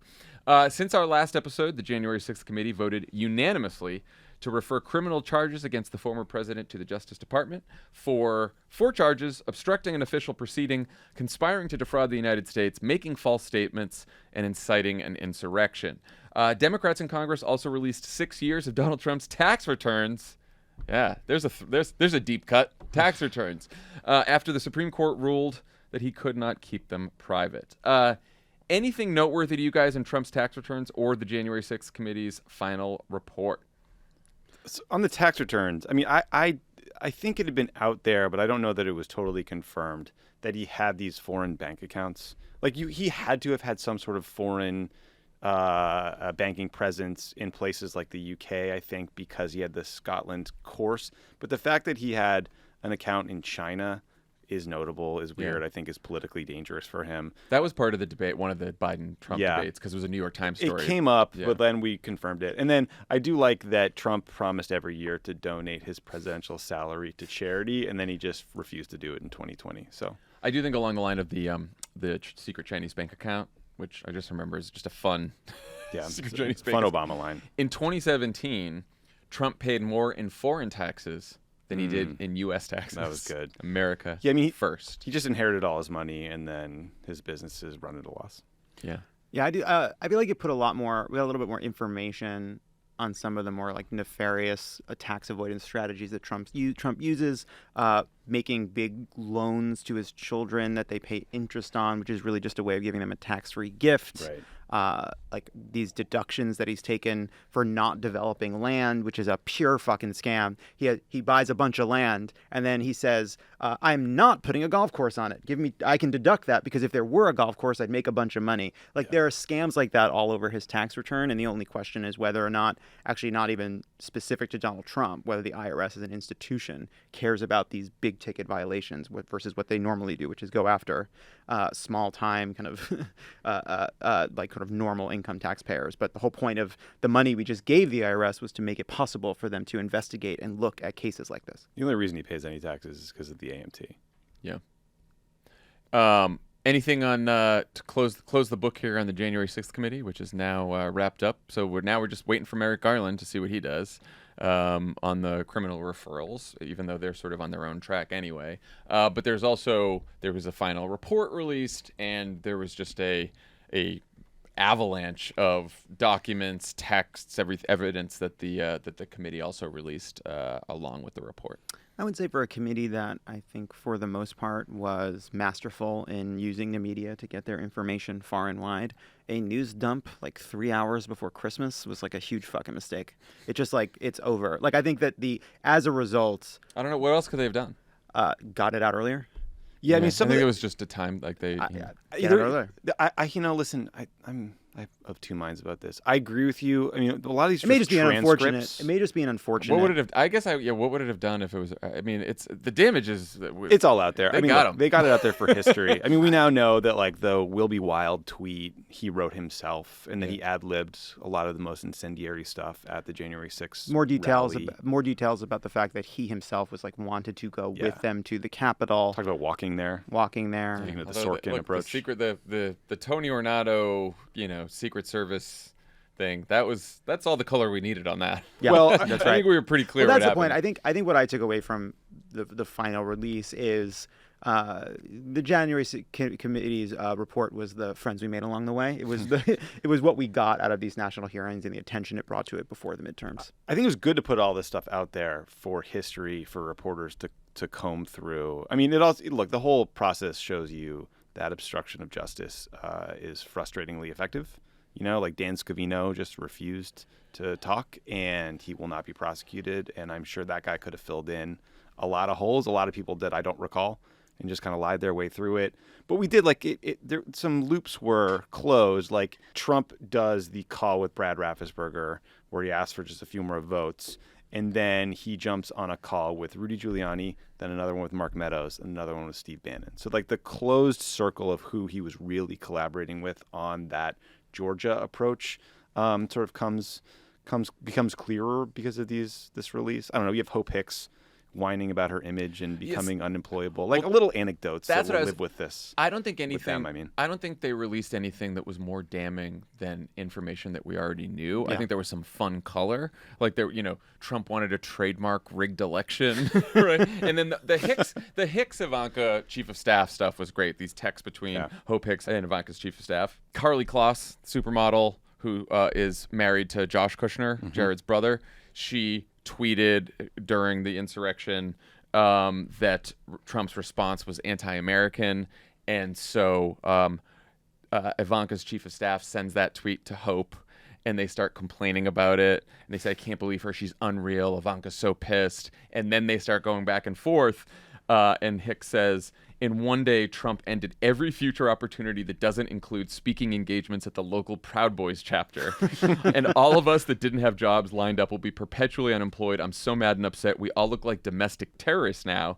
Since our last episode, the January 6th committee voted unanimously to refer criminal charges against the former president to the Justice Department for 4 charges: obstructing an official proceeding, conspiring to defraud the United States, making false statements, and inciting an insurrection. Democrats in Congress also released 6 years of Donald Trump's tax returns. Yeah, there's a deep cut. Tax returns. After the Supreme Court ruled that he could not keep them private. Anything noteworthy to you guys in Trump's tax returns or the January 6th committee's final report? So on the tax returns, I mean, I think it had been out there, but I don't know that it was totally confirmed that he had these foreign bank accounts. Like, he had to have had some sort of foreign banking presence in places like the UK, I think, because he had the Scotland course. But the fact that he had an account in China is notable, is weird. Yeah. I think is politically dangerous for him. That was part of the debate, one of the Biden-Trump debates, because it was a New York Times story. It came up, Yeah. but then we confirmed it. And then I do like that Trump promised every year to donate his presidential salary to charity, and then he just refused to do it in 2020. So I do think along the line of the secret Chinese bank account, which I just remember is just a fun, secret Chinese bank fun account. Obama line. In 2017, Trump paid more in foreign taxes than he did in U.S. taxes. That was good. America Yeah, I mean, first. He just inherited all his money, and then his businesses run at a loss. Yeah. Yeah, I do. I feel like it put we got a little bit more information on some of the more like nefarious tax avoidance strategies that Trump uses, making big loans to his children that they pay interest on, which is really just a way of giving them a tax-free gift. Right. Like these deductions that he's taken for not developing land, which is a pure fucking scam. He buys a bunch of land and then he says, "I'm not putting a golf course on it. I can deduct that because if there were a golf course, I'd make a bunch of money." Like there are scams like that all over his tax return, and the only question is whether or not, actually not even specific to Donald Trump, whether the IRS as an institution cares about these big ticket violations versus what they normally do, which is go after small time kind of like kind of normal income taxpayers. But the whole point of the money we just gave the IRS was to make it possible for them to investigate and look at cases like this. The only reason he pays any taxes is because of the AMT. Yeah. Anything on to close the book here on the January 6th committee, which is now wrapped up. So we're just waiting for Merrick Garland to see what he does on the criminal referrals, even though they're sort of on their own track anyway. But there was a final report released, and there was just a avalanche of documents, texts, evidence that the committee also released along with the report. I would say for a committee that I think for the most part was masterful in using the media to get their information far and wide, a news dump like 3 hours before Christmas was like a huge fucking mistake. It just like, it's over. Like I think that as a result, I don't know, what else could they have done? got it out earlier. Yeah, I mean, I think it was just a time like they. Listen, I'm of two minds about this. I agree with you. I mean, a lot of these It may just be transcripts. It may just be an unfortunate. What would it have? I guess what would it have done if it was? I mean, it's the damages. It's all out there. They I mean, got look, 'em. They got it out there for history. I mean, we now know that like the "Will Be Wild" tweet he wrote himself, and then he ad-libbed a lot of the most incendiary stuff at the January 6th more details rally. more details about the fact that he himself was like wanted to go with them to the Capitol, Talked about walking there. walking there. Taking the Although, Sorkin look, approach. The Tony Ornato, Secret Service thing. That's all the color we needed on that. Yeah, Well, that's I right. think we were pretty clear. Well, that's what the point. happened. I think what I took away from the final release is the January committee's report was the friends we made along the way. It was it was what we got out of these national hearings and the attention it brought to it before the midterms. I think it was good to put all this stuff out there for history, for reporters to comb through. I mean, the whole process shows you that obstruction of justice is frustratingly effective. Like Dan Scavino just refused to talk, and he will not be prosecuted. And I'm sure that guy could have filled in a lot of holes, a lot of people that I don't recall, and just kind of lied their way through it. But we did, some loops were closed. Like Trump does the call with Brad Raffensperger, where he asks for just a few more votes. And then he jumps on a call with Rudy Giuliani, then another one with Mark Meadows, and another one with Steve Bannon. So like the closed circle of who he was really collaborating with on that Georgia approach sort of becomes clearer because of this release. I don't know. You have Hope Hicks whining about her image and becoming unemployable. Like little anecdotes that will live with this. I don't think anything. With them, I mean. I don't think they released anything that was more damning than information that we already knew. I think there was some fun color, like Trump wanted to trademark rigged election, right? And then the Hicks Ivanka chief of staff stuff was great. These texts between Hope Hicks and Ivanka's chief of staff. Carly Kloss, supermodel who is married to Josh Kushner, Jared's brother. She tweeted during the insurrection that Trump's response was anti-American, and so Ivanka's chief of staff sends that tweet to Hope, and they start complaining about it, and they say, "I can't believe her, she's unreal, Ivanka's so pissed," and then they start going back and forth, and Hicks says, In one day, Trump ended every future opportunity that doesn't include speaking engagements at the local Proud Boys chapter. And all of us that didn't have jobs lined up will be perpetually unemployed. I'm so mad and upset. We all look like domestic terrorists now.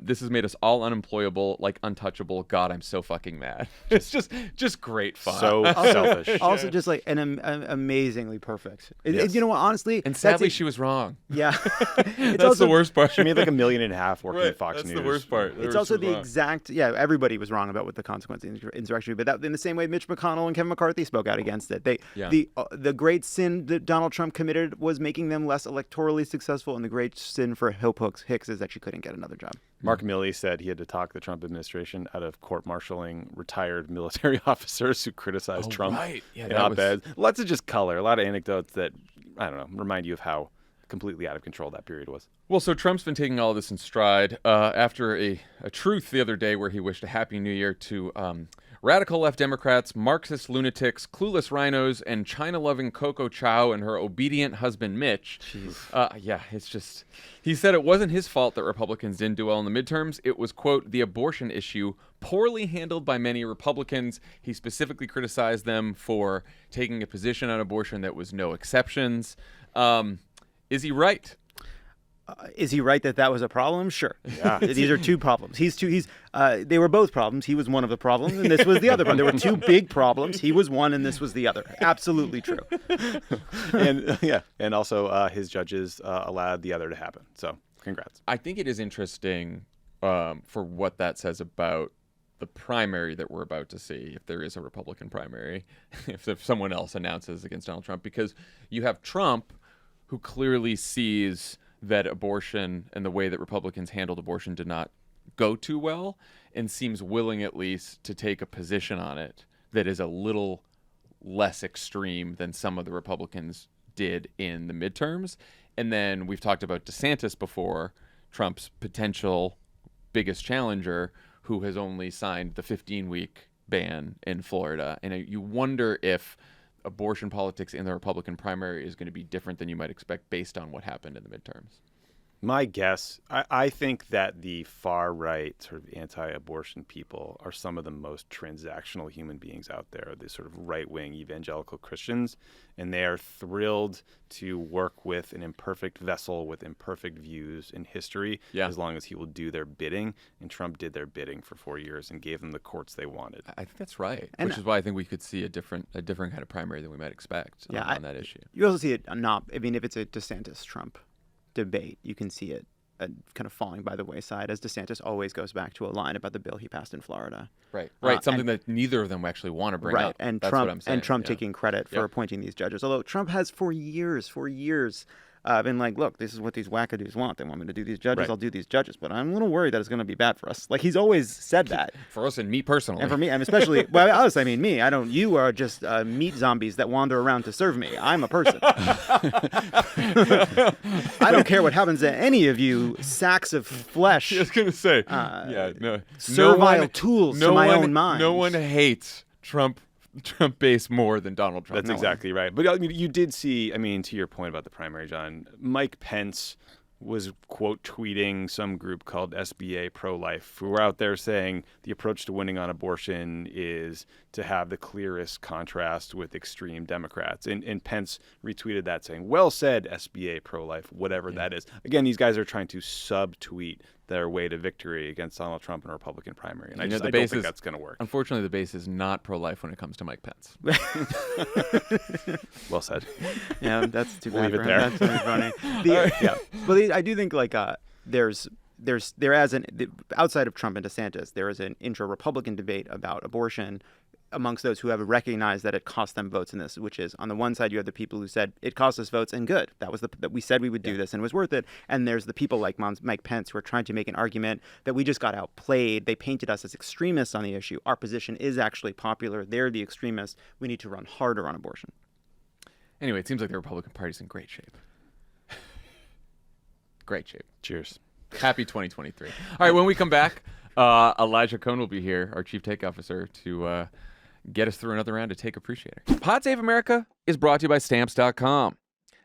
This has made us all unemployable, like untouchable. God, I'm so fucking mad. It's just great fun. So selfish. Also, just like amazingly perfect. Yes. You know what? Honestly, And sadly, she was wrong. Yeah, That's the worst part. She made like $1.5 million working Right, at Fox that's News. the worst part. It's also the exact, everybody was wrong about what the consequence of insurrection would be. But in the same way, Mitch McConnell and Kevin McCarthy spoke out against it. The great sin that Donald Trump committed was making them less electorally successful, and the great sin for Hicks is that she couldn't get another job. Mark Milley said he had to talk the Trump administration out of court-martialing retired military officers who criticized Trump right. Yeah, in that was- op-eds. Lots of just color, a lot of anecdotes that, I don't know, remind you of how completely out of control that period was. Well, so Trump's been taking all of this in stride after a truth the other day where he wished a happy new year to radical left Democrats, Marxist lunatics, clueless rhinos, and China-loving Coco Chow and her obedient husband Mitch. It's just... He said it wasn't his fault that Republicans didn't do well in the midterms. It was, quote, the abortion issue, poorly handled by many Republicans. He specifically criticized them for taking a position on abortion that was no exceptions. Is he right? Is he right that was a problem? Sure. Yeah. These are two problems. They were both problems. He was one of the problems, and this was the other problem. There were two big problems. He was one, and this was the other. Absolutely true. And also his judges allowed the other to happen. So congrats. I think it is interesting for what that says about the primary that we're about to see, if there is a Republican primary, if someone else announces against Donald Trump, because you have Trump, who clearly sees that abortion and the way that Republicans handled abortion did not go too well, and seems willing at least to take a position on it that is a little less extreme than some of the Republicans did in the midterms. And then we've talked about DeSantis before, Trump's potential biggest challenger, who has only signed the 15-week ban in Florida. And you wonder if abortion politics in the Republican primary is going to be different than you might expect based on what happened in the midterms. My guess, I think that the far-right sort of anti-abortion people are some of the most transactional human beings out there, the sort of right-wing evangelical Christians, and they are thrilled to work with an imperfect vessel with imperfect views in history as long as he will do their bidding. And Trump did their bidding for 4 years and gave them the courts they wanted. I think that's right, which is why I think we could see a different kind of primary than we might expect on that issue. You also see it if it's a DeSantis-Trump debate, you can see it kind of falling by the wayside, as DeSantis always goes back to a line about the bill he passed in Florida. Right. Something that neither of them actually want to bring up. And that's Trump what I'm saying. and Trump taking credit for appointing these judges. Although Trump has for years been like, look, this is what these wackadoos want. They want me to do these judges. Right. I'll do these judges. But I'm a little worried that it's going to be bad for us. Like, he's always said that. For us and me personally. And for me, and especially, I mean me. You are just meat zombies that wander around to serve me. I'm a person. I don't care what happens to any of you sacks of flesh. I was going to say, servile tools to my own mind. No one hates Trump base more than Donald Trump. That's exactly right. But I mean, you did see, to your point about the primary, John, Mike Pence was, quote, tweeting some group called SBA Pro-Life, who were out there saying the approach to winning on abortion is to have the clearest contrast with extreme Democrats. And Pence retweeted that saying, well said, SBA Pro-Life, whatever that is. Again, these guys are trying to subtweet their way to victory against Donald Trump in a Republican primary. And I don't think that's going to work. Unfortunately, the base is not pro-life when it comes to Mike Pence. Well said. Yeah, that's too bad. Leave it there. That's really funny. But I do think outside of Trump and DeSantis, there is an intra-Republican debate about abortion amongst those who have recognized that it cost them votes in this, which is, on the one side, you have the people who said it cost us votes and good. That was that we said we would do this and it was worth it. And there's the people like Mike Pence who are trying to make an argument that we just got outplayed. They painted us as extremists on the issue. Our position is actually popular. They're the extremists. We need to run harder on abortion. Anyway, it seems like the Republican Party's in great shape. Great shape. Cheers. Happy 2023. All right, when we come back, Elijah Cohn will be here, our Chief Take Officer, to get us through another round of Take Appreciator. Pod Save America is brought to you by Stamps.com.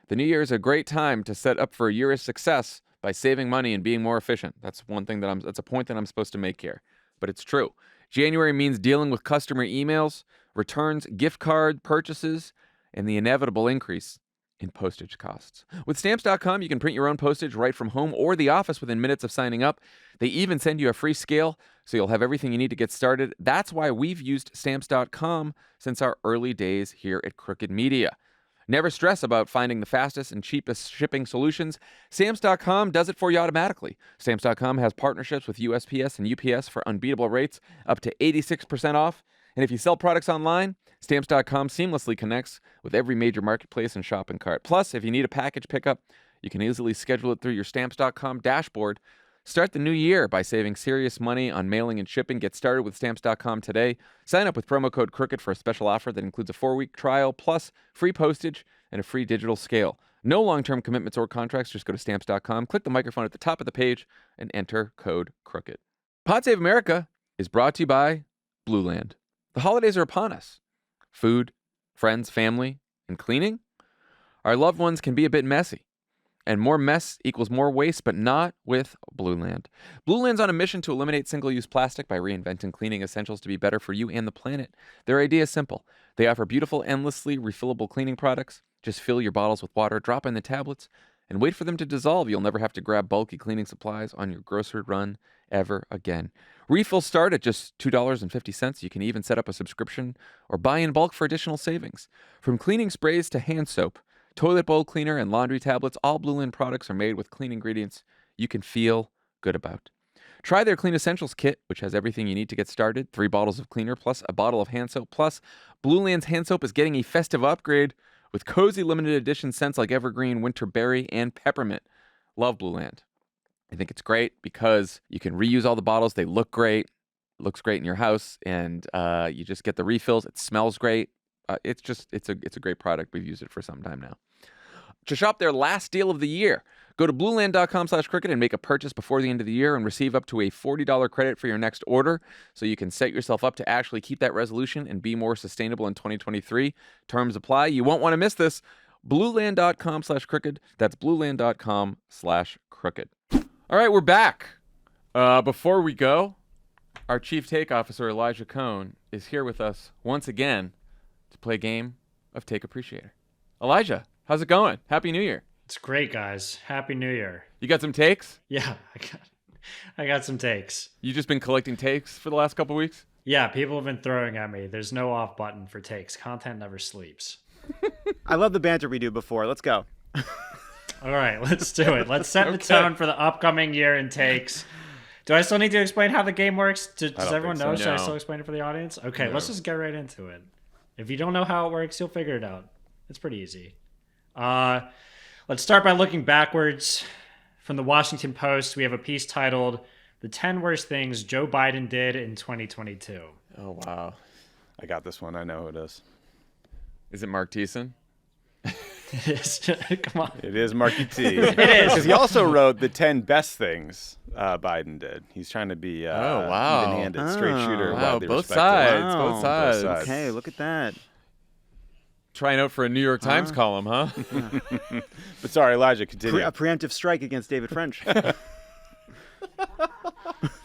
The new year is a great time to set up for a year of success by saving money and being more efficient. That's one thing that's a point that I'm supposed to make here. but it's true. January means dealing with customer emails, returns, gift card purchases, and the inevitable increase in postage costs. With Stamps.com, you can print your own postage right from home or the office within minutes of signing up. They even send you a free scale, so you'll have everything you need to get started. That's why we've used Stamps.com since our early days here at Crooked Media. Never stress about finding the fastest and cheapest shipping solutions. Stamps.com does it for you automatically. Stamps.com has partnerships with USPS and UPS for unbeatable rates, up to 86% off. And if you sell products online, Stamps.com seamlessly connects with every major marketplace and shopping cart. Plus, if you need a package pickup, you can easily schedule it through your Stamps.com dashboard. Start the new year by saving serious money on mailing and shipping. Get started with Stamps.com today. Sign up with promo code CROOKED for a special offer that includes a 4-week trial, plus free postage and a free digital scale. No long-term commitments or contracts. Just go to Stamps.com, click the microphone at the top of the page, and enter code CROOKED. Pod Save America is brought to you by Blue Land. The holidays are upon us. Food, friends, family, and cleaning. Our loved ones can be a bit messy. And more mess equals more waste, but not with Blue Land. Blue Land's on a mission to eliminate single-use plastic by reinventing cleaning essentials to be better for you and the planet. Their idea is simple. They offer beautiful, endlessly refillable cleaning products. Just fill your bottles with water, drop in the tablets, and wait for them to dissolve. You'll never have to grab bulky cleaning supplies on your grocery run ever again. Refills start at just $2.50. You can even set up a subscription or buy in bulk for additional savings. From cleaning sprays to hand soap, toilet bowl cleaner, and laundry tablets, all Blue Land products are made with clean ingredients you can feel good about. Try their Clean Essentials kit, which has everything you need to get started. 3 bottles of cleaner plus a bottle of hand soap. Plus, Blue Land's hand soap is getting a festive upgrade with cozy limited edition scents like evergreen, winterberry, and peppermint. Love Blue Land. I think it's great because you can reuse all the bottles. They look great. It looks great in your house, and you just get the refills. It smells great. It's a great product. We've used it for some time now. To shop their last deal of the year, go to blueland.com/crooked and make a purchase before the end of the year and receive up to a $40 credit for your next order, so you can set yourself up to actually keep that resolution and be more sustainable in 2023. Terms apply. You won't want to miss this. blueland.com/crooked. That's blueland.com/crooked. All right, we're back. Before we go, our Chief Take Officer, Elijah Cohn, is here with us once again to play a game of Take Appreciator. Elijah, how's it going? Happy New Year. It's great, guys. Happy New Year. You got some takes? Yeah, I got some takes. You just been collecting takes for the last couple weeks? Yeah, people have been throwing at me. There's no off button for takes. Content never sleeps. I love the banter we do before. Let's go. All right, let's do it. Let's set the tone for the upcoming year in takes. Do I still need to explain how the game works? Does everyone know? So. Should I No. still explain it for the audience? Okay, No. Let's just get right into it. If you don't know how it works, you'll figure it out. It's pretty easy. Let's start by looking backwards. From the Washington Post, we have a piece titled, "The 10 Worst Things Joe Biden Did in 2022. Oh, wow. I got this one. I know who it is. Is it Mark Thiessen? It is. Come on. It is Marky T. It is. Because he also wrote the 10 best things Biden did. He's trying to be wow. even-handed, straight shooter. Wow, widely both respected. sides. Wow. Both sides. Both sides. Okay, look at that. Trying out for a New York Times column, huh? But sorry, Elijah, continue. A preemptive strike against David French.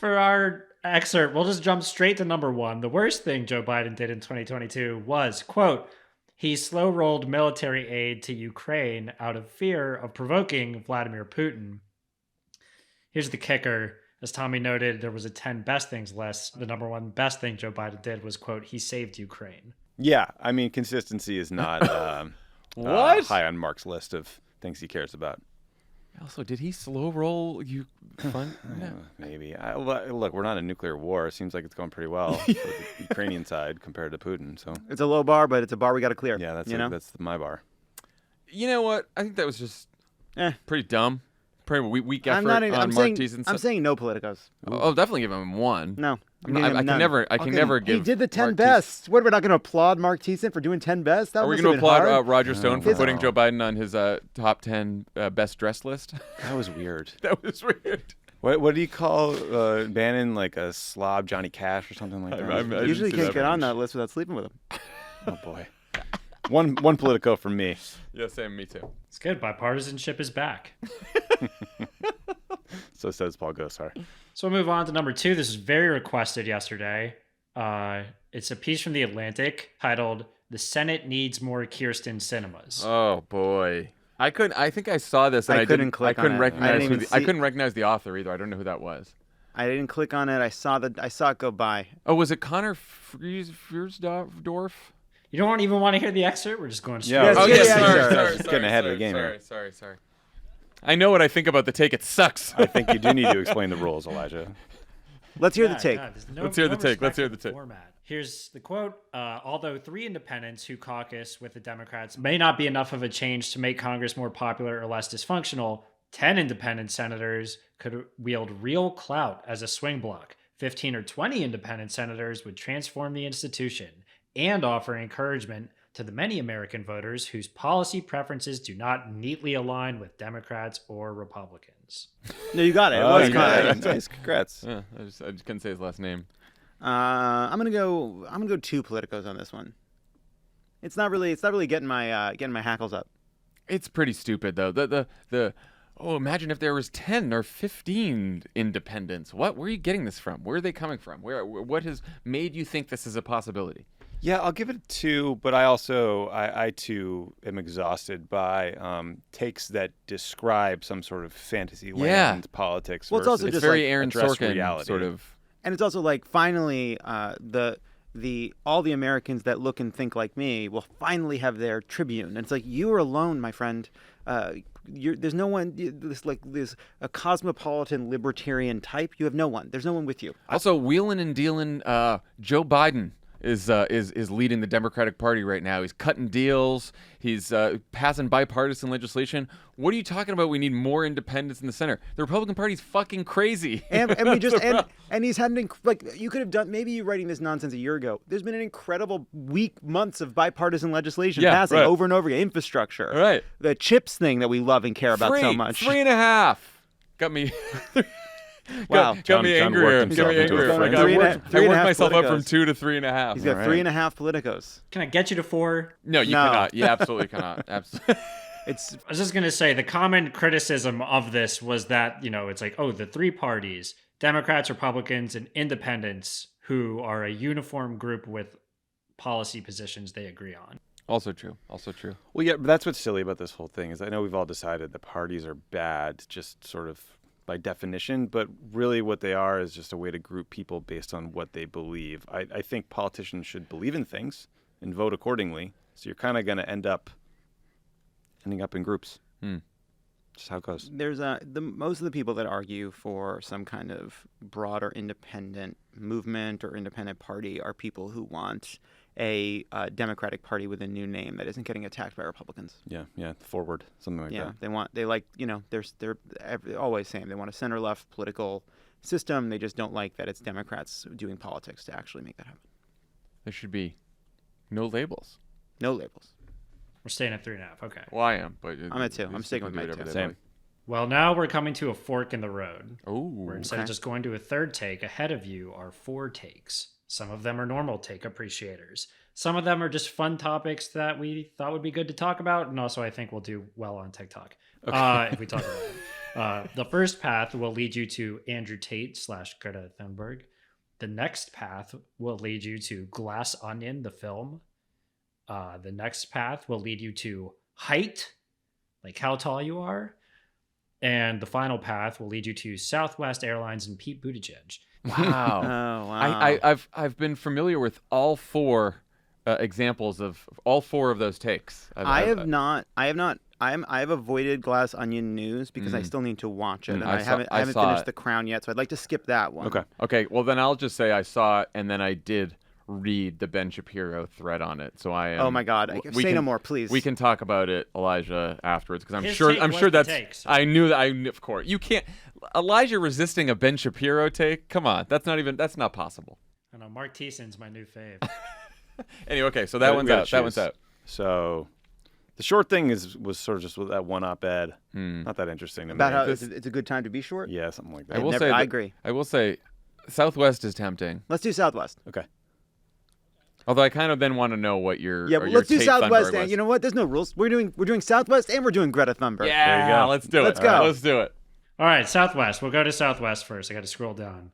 For our excerpt, we'll just jump straight to number 1. The worst thing Joe Biden did in 2022 was, quote, he slow-rolled military aid to Ukraine out of fear of provoking Vladimir Putin. Here's the kicker. As Tommy noted, there was a 10 best things list. The number 1 best thing Joe Biden did was, quote, he saved Ukraine. Yeah, I mean, consistency is not What? high on Mark's list of things he cares about. Also, did he slow roll you? Fun? No. Maybe. Look, we're not in a nuclear war. It seems like it's going pretty well for the Ukrainian side compared to Putin. So It's a low bar, but it's a bar we got to clear. yeah, that's you my bar. You know what? I think that was just pretty dumb. Pretty weak effort I'm on I'm Mark saying, Thiessen's. I'm saying no politicos. I'll definitely give him 1. No. I'm I giving him can none. never. I can never give. He did the 10 Mark best. What, we're not going to applaud Mark Thiessen for doing 10 best? That Are we must going to have been applaud hard. Roger Stone for No. putting Joe Biden on his top 10 best dressed list? That was weird. That was weird. What do you call Bannon, like a slob Johnny Cash or something like that? I didn't Usually see can't that get on one. that list without sleeping with him. Oh boy. One Politico from me. Yeah, same. Me too. It's good. Bipartisanship is back. So says Paul Gosar. So we'll move on to number 2. This is very requested yesterday. It's a piece from The Atlantic titled "The Senate Needs More Kirsten Cinemas." Oh boy, I think I saw this and I couldn't click on it. I couldn't recognize the author either. I don't know who that was. I didn't click on it. I saw it go by. Oh, was it Connor Friersdorf? You don't even want to hear the excerpt? We're just going straight. Yeah. Oh, Yeah, yes, yeah, sorry, yeah. Getting ahead of the game here. Sorry. I know what I think about the take. It sucks. I think you do need to explain the rules, Elijah. Let's hear the take. Let's hear the take. Let's hear the take. Format. Here's the quote. Although 3 independents who caucus with the Democrats may not be enough of a change to make Congress more popular or less dysfunctional, 10 independent senators could wield real clout as a swing bloc. 15 or 20 independent senators would transform the institution and offer encouragement to the many American voters whose policy preferences do not neatly align with Democrats or Republicans. No, you got it. It Oh, was you Connor. got it. Nice. Congrats. Yeah, I just couldn't say his last name. I'm gonna go 2 politicos on this one. It's not really getting my hackles up. It's pretty stupid though. Imagine if there was 10 or 15 independents. Where are you getting this from? Where are they coming from? What has made you think this is a possibility? Yeah, I'll give it a 2, but I too am exhausted by takes that describe some sort of fantasy land politics. Well, it's also versus just very like Aaron address Sorkin reality. sort of. And it's also like finally all the Americans that look and think like me will finally have their tribune. And it's like, you are alone, my friend. There's no one. This a cosmopolitan libertarian type. You have no one. There's no one with you. Also, wheeling and dealing. Joe Biden is leading the Democratic Party right now. He's cutting deals. He's passing bipartisan legislation. What are you talking about? We need more independents in the center. The Republican Party's fucking crazy. And we just and he's had you could have done, maybe you writing this nonsense a year ago. There's been an incredible months of bipartisan legislation passing over and over again. Infrastructure, Right. The CHIPS thing that we love and care about so much. 3.5. Got me. Wow. got me John angrier. worked Got me himself into a angrier. frenzy. I Three worked and a half myself up from politicos. 2 to 3.5. He's got 3.5 politicos. Can I get you to 4? No, you No. cannot. You absolutely cannot. Absolutely. I was just going to say the common criticism of this was that, it's like, the 3 parties, Democrats, Republicans, and independents, who are a uniform group with policy positions they agree on. Also true. Well, yeah, but that's what's silly about this whole thing is I know we've all decided that parties are bad, just sort of by definition, but really what they are is just a way to group people based on what they believe. I think politicians should believe in things and vote accordingly. So you're kind of going to ending up in groups. Just how it goes. There's most of the people that argue for some kind of broader independent movement or independent party are people who want a Democratic Party with a new name that isn't getting attacked by Republicans. Yeah, forward, something like that. They're always saying they want a center-left political system. They just don't like that it's Democrats doing politics to actually make that happen. There should be no labels. No labels. We're staying at 3.5. Okay. Well, I am, but I'm at 2. I'm sticking with my 2. Same. Well, now we're coming to a fork in the road. Oh, where instead of just going to a 3rd take, ahead of you are 4 takes. Some of them are normal take appreciators. Some of them are just fun topics that we thought would be good to talk about, and also I think we'll do well on TikTok if we talk about it. The first path will lead you to Andrew Tate / Greta Thunberg. The next path will lead you to Glass Onion, the film. The next path will lead you to height, like how tall you are. And the final path will lead you to Southwest Airlines and Pete Buttigieg. wow. Oh, wow. I've been familiar with all 4 examples of all 4 of those takes. I have avoided Glass Onion news because I still need to watch it, and I haven't finished The Crown yet, so I'd like to skip that one. Okay. Well, then I'll just say I saw it, and then I did read the Ben Shapiro thread on it. So I am. Oh my God! Say no more, please. We can talk about it, Elijah, afterwards, because His take was the take, so. I knew that. Of course, you can't. Elijah resisting a Ben Shapiro take. Come on, that's not possible. I know Mark Thiessen's my new fave. Anyway, okay, so that one's out. That one's out. So the short thing was sort of just with that one op-ed. Not that interesting to me. About how it's a good time to be short. Yeah, something like that. I agree. I will say, Southwest is tempting. Let's do Southwest. Okay. Although I kind of then want to know what your let's do Tate Southwest. Thunberg And was. you know what? There's no rules. We're doing Southwest and we're doing Greta Thunberg. Yeah, There you go. let's do it. Let's go. Let's do it. All right, Southwest. We'll go to Southwest first. I got to scroll down.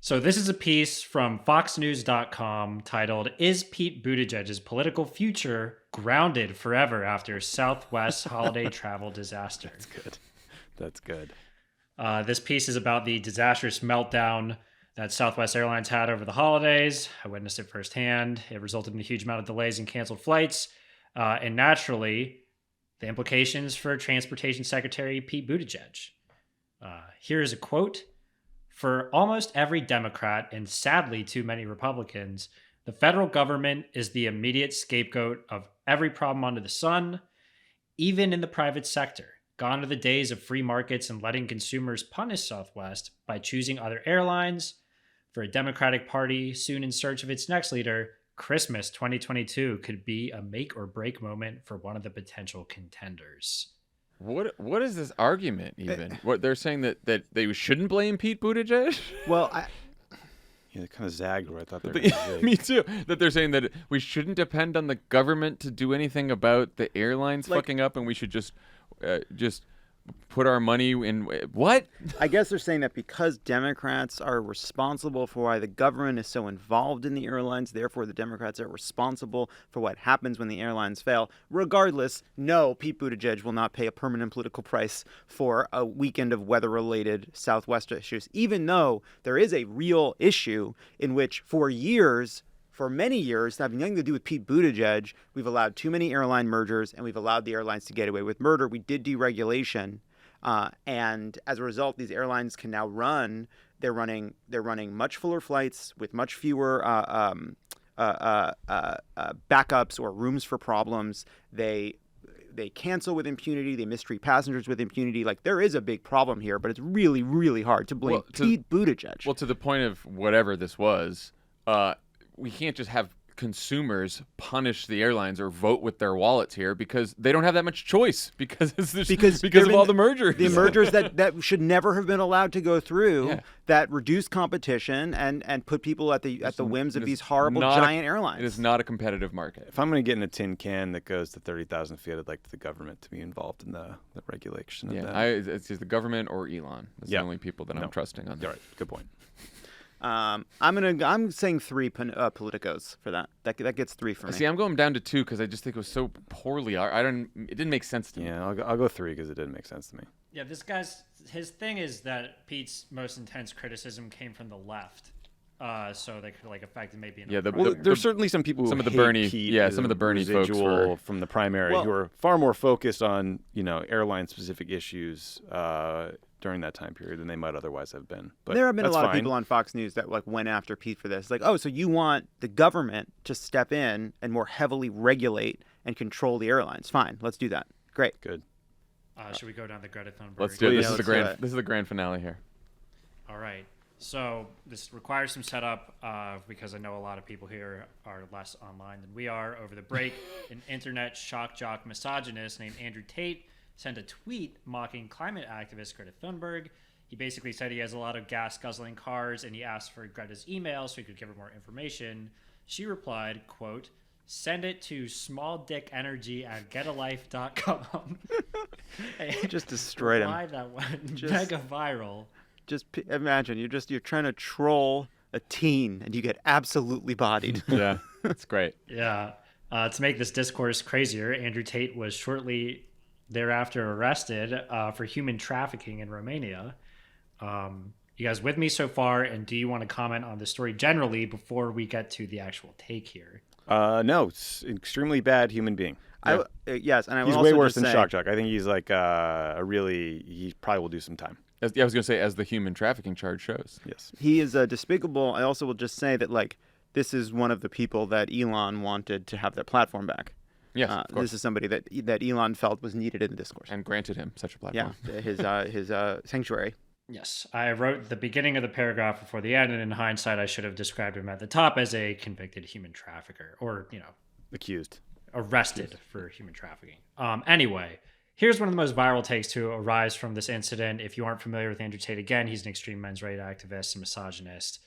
So this is a piece from foxnews.com titled, "Is Pete Buttigieg's political future grounded forever after Southwest holiday travel disaster?" That's good. This piece is about the disastrous meltdown that Southwest Airlines had over the holidays. I witnessed it firsthand. It resulted in a huge amount of delays and canceled flights. And naturally, the implications for Transportation Secretary Pete Buttigieg. Here is a quote. "For almost every Democrat, and sadly too many Republicans, the federal government is the immediate scapegoat of every problem under the sun, even in the private sector. Gone are the days of free markets and letting consumers punish Southwest by choosing other airlines. For a Democratic Party soon in search of its next leader, Christmas 2022 could be a make or break moment for one of the potential contenders." What is this argument even? What they're saying that they shouldn't blame Pete Buttigieg? Well, Yeah, they kind of zagged where I thought they were going to zig. Me too. That they're saying that we shouldn't depend on the government to do anything about the airlines fucking up, and we should just put our money in what? I guess they're saying that because Democrats are responsible for why the government is so involved in the airlines, therefore the Democrats are responsible for what happens when the airlines fail. Regardless, no, Pete Buttigieg will not pay a permanent political price for a weekend of weather-related Southwest issues, even though there is a real issue in which for many years, having nothing to do with Pete Buttigieg, we've allowed too many airline mergers and we've allowed the airlines to get away with murder. We did deregulation. And as a result, these airlines can now run. They're running much fuller flights with much fewer backups or rooms for problems. They cancel with impunity. They mistreat passengers with impunity. Like, there is a big problem here, but it's really, really hard to blame Pete Buttigieg. Well, to the point of whatever this was, we can't just have consumers punish the airlines or vote with their wallets here because they don't have that much choice because of all the mergers. The mergers that should never have been allowed to go through, that reduce competition and put people at the whims of these horrible giant airlines. It is not a competitive market. If I'm going to get in a tin can that goes to 30,000 feet, I'd like the government to be involved in the regulation of that. It's just the government or Elon. That's the only people that I'm trusting on that. All right, good point. I'm saying 3 politicos for that. That gets 3 for me. See, I'm going down to 2 because I just think it was so poorly. It didn't make sense to me. Yeah, I'll go 3 because it didn't make sense to me. Yeah, his thing is that Pete's most intense criticism came from the left. So they could affect maybe. There's certainly some people who some of the hate Bernie, Pete some of the Bernie folks from the primary who are far more focused on airline specific issues during that time period than they might otherwise have been. But there have been a lot fine. of people on Fox News that went after Pete for this. Like, oh, so you want the government to step in and more heavily regulate and control the airlines? Fine, let's do that. Great, good. Should we go down the Greta Thunberg? Let's do it. This is the grand finale here. All right. So this requires some setup because I know a lot of people here are less online than we are. Over the break, an internet shock jock misogynist named Andrew Tate sent a tweet mocking climate activist Greta Thunberg. He basically said he has a lot of gas-guzzling cars, and he asked for Greta's email so he could give her more information. She replied, quote, "Send it to smalldickenergy@getalife.com." Just destroyed him. That went mega viral. Just imagine you're trying to troll a teen and you get absolutely bodied. Yeah, that's great. Yeah. To make this discourse crazier, Andrew Tate was shortly thereafter arrested for human trafficking in Romania. You guys with me so far? And do you want to comment on the story generally before we get to the actual take here? No, it's an extremely bad human being. Yes, and he's way worse than shock jock. I think he's he probably will do some time. I was going to say, as the human trafficking charge shows. Yes. He is despicable. I also will just say that, this is one of the people that Elon wanted to have their platform back. Yes, of course. This is somebody that Elon felt was needed in the discourse. And granted him such a platform. Yeah, his sanctuary. Yes, I wrote the beginning of the paragraph before the end, and in hindsight, I should have described him at the top as a convicted human trafficker, or, accused. Arrested for human trafficking. Anyway, here's one of the most viral takes to arise from this incident. If you aren't familiar with Andrew Tate, again, he's an extreme men's rights activist and misogynist.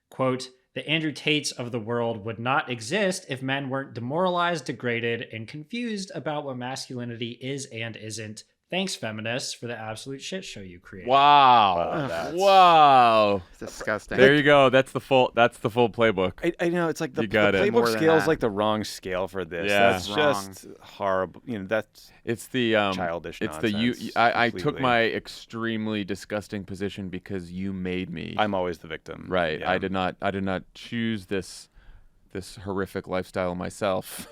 Quote, "The Andrew Tates of the world would not exist if men weren't demoralized, degraded, and confused about what masculinity is and isn't. Thanks, feminists, for the absolute shit show you created. Wow. Wow. It's disgusting. There you go. That's the full playbook. I know it's like the You got it. playbook More than scale is that. like the wrong scale for this. Yeah. That's Wrong. just horrible. That's It's the childish It's nonsense. the I took completely. my extremely disgusting position because you made me. I'm always the victim. Right. Yeah. I did not choose this horrific lifestyle myself.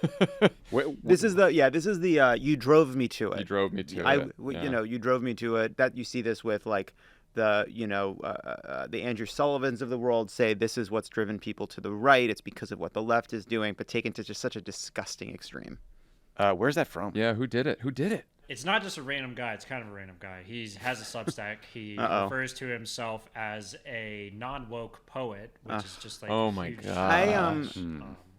This is the you drove me to it. You drove me to it. Yeah. You know, you drove me to it. That you see this with like the the Andrew Sullivans of the world say this is what's driven people to the right. It's because of what the left is doing, but taken to just such a disgusting extreme. Where's that from? Yeah, who did it? It's not just a random guy. It's kind of a random guy. He has a Substack. He Uh-oh. refers to himself as a non-woke poet, which is just like Oh my huge- God.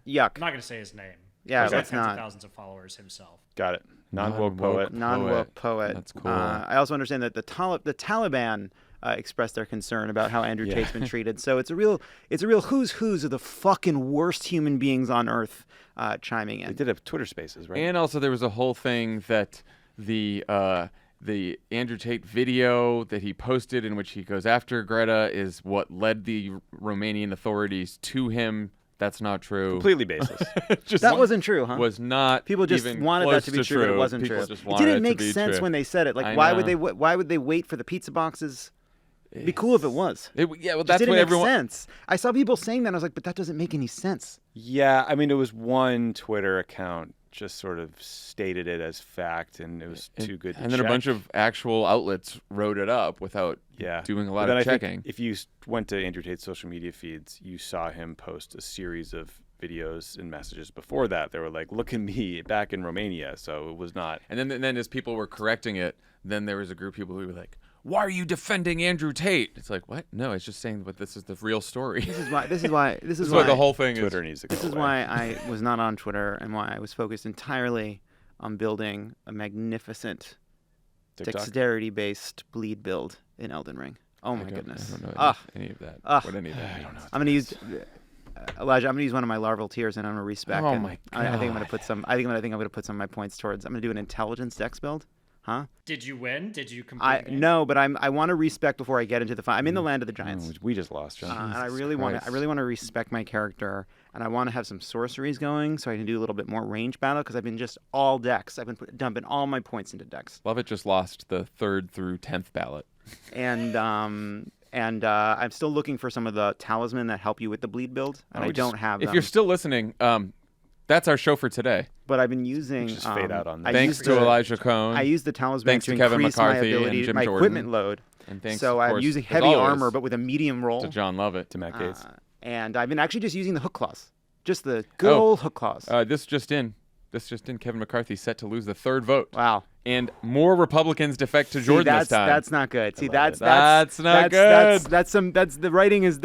Yuck. I'm not going to say his name. Yeah, He's got let's tens of not. thousands of followers himself. Got it. Non-woke poet. Non-woke poet. That's cool. I also understand that the Taliban expressed their concern about how Andrew Tate's been treated. So it's a real who's of the fucking worst human beings on earth chiming in. They did have Twitter Spaces, right? And also there was a whole thing that the Andrew Tate video that he posted in which he goes after Greta is what led the Romanian authorities to him. That's not true. Completely baseless. That wasn't true, huh? Was not. People just even wanted close that to be true, but it wasn't People true. just It wanted didn't to make be sense true. when they said it. Like, I why know. would they wait for the pizza boxes? It'd be cool if it was. Yeah, well, Just that's didn't what make everyone. sense. I saw people saying that. And I was like, but that doesn't make any sense. Yeah, I mean, it was one Twitter account just sort of stated it as fact, and it was too good to And then a check. bunch of actual outlets wrote it up without doing a lot But then of I think checking. if you went to Andrew Tate's social media feeds, you saw him post a series of videos and messages before that. They were like, look at me back in Romania. So it was not. And then as people were correcting it, then there was a group of people who were like, why are you defending Andrew Tate? It's like, what? No, it's just saying that this is the real story. This is why This is what the whole thing Twitter is. needs to go This is away. why I was not on Twitter and why I was focused entirely on building a magnificent TikTok? dexterity-based bleed build in Elden Ring. Oh my goodness. I don't know Ah. any of that. Ah. What any of that means. I'm gonna use Elijah. I'm gonna use one of my larval tears, and I'm gonna respec. Oh and my I think I'm God. gonna put some. I think I'm gonna put some of my points towards. I'm gonna do an intelligence dex build. Huh? Did you win? Did you complete the game? No, but I want to respec before I get into the fight. I'm in the land of the giants. Oh, we just lost, John. And I really want to respect my character, and I want to have some sorceries going so I can do a little bit more range battle because I've been just all decks. I've been dumping all my points into decks, Lovett just lost the 3rd through 10th ballot. and I'm still looking for some of the talisman that help you with the bleed build, and I don't have them. If you're still listening, that's our show for today. But I've been using. Just fade out on that. Thanks to Elijah Cohn. I use the talisman Thanks to to Kevin increase McCarthy my and ability, Jim my Jordan. equipment load. And thanks, So of I'm course, using as heavy always, armor, but with a medium roll. to Jon Lovett. To Matt Gates. And I've been actually just using the hook claws, just the good old hook claws. This just in. Kevin McCarthy set to lose the 3rd vote. Wow. And more Republicans defect to Jordan this time. That's not good. See, that's not That's good. the writing is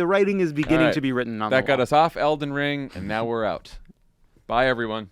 beginning All right. to be written on That the got wall. us off Elden Ring, and now we're out. Bye, everyone.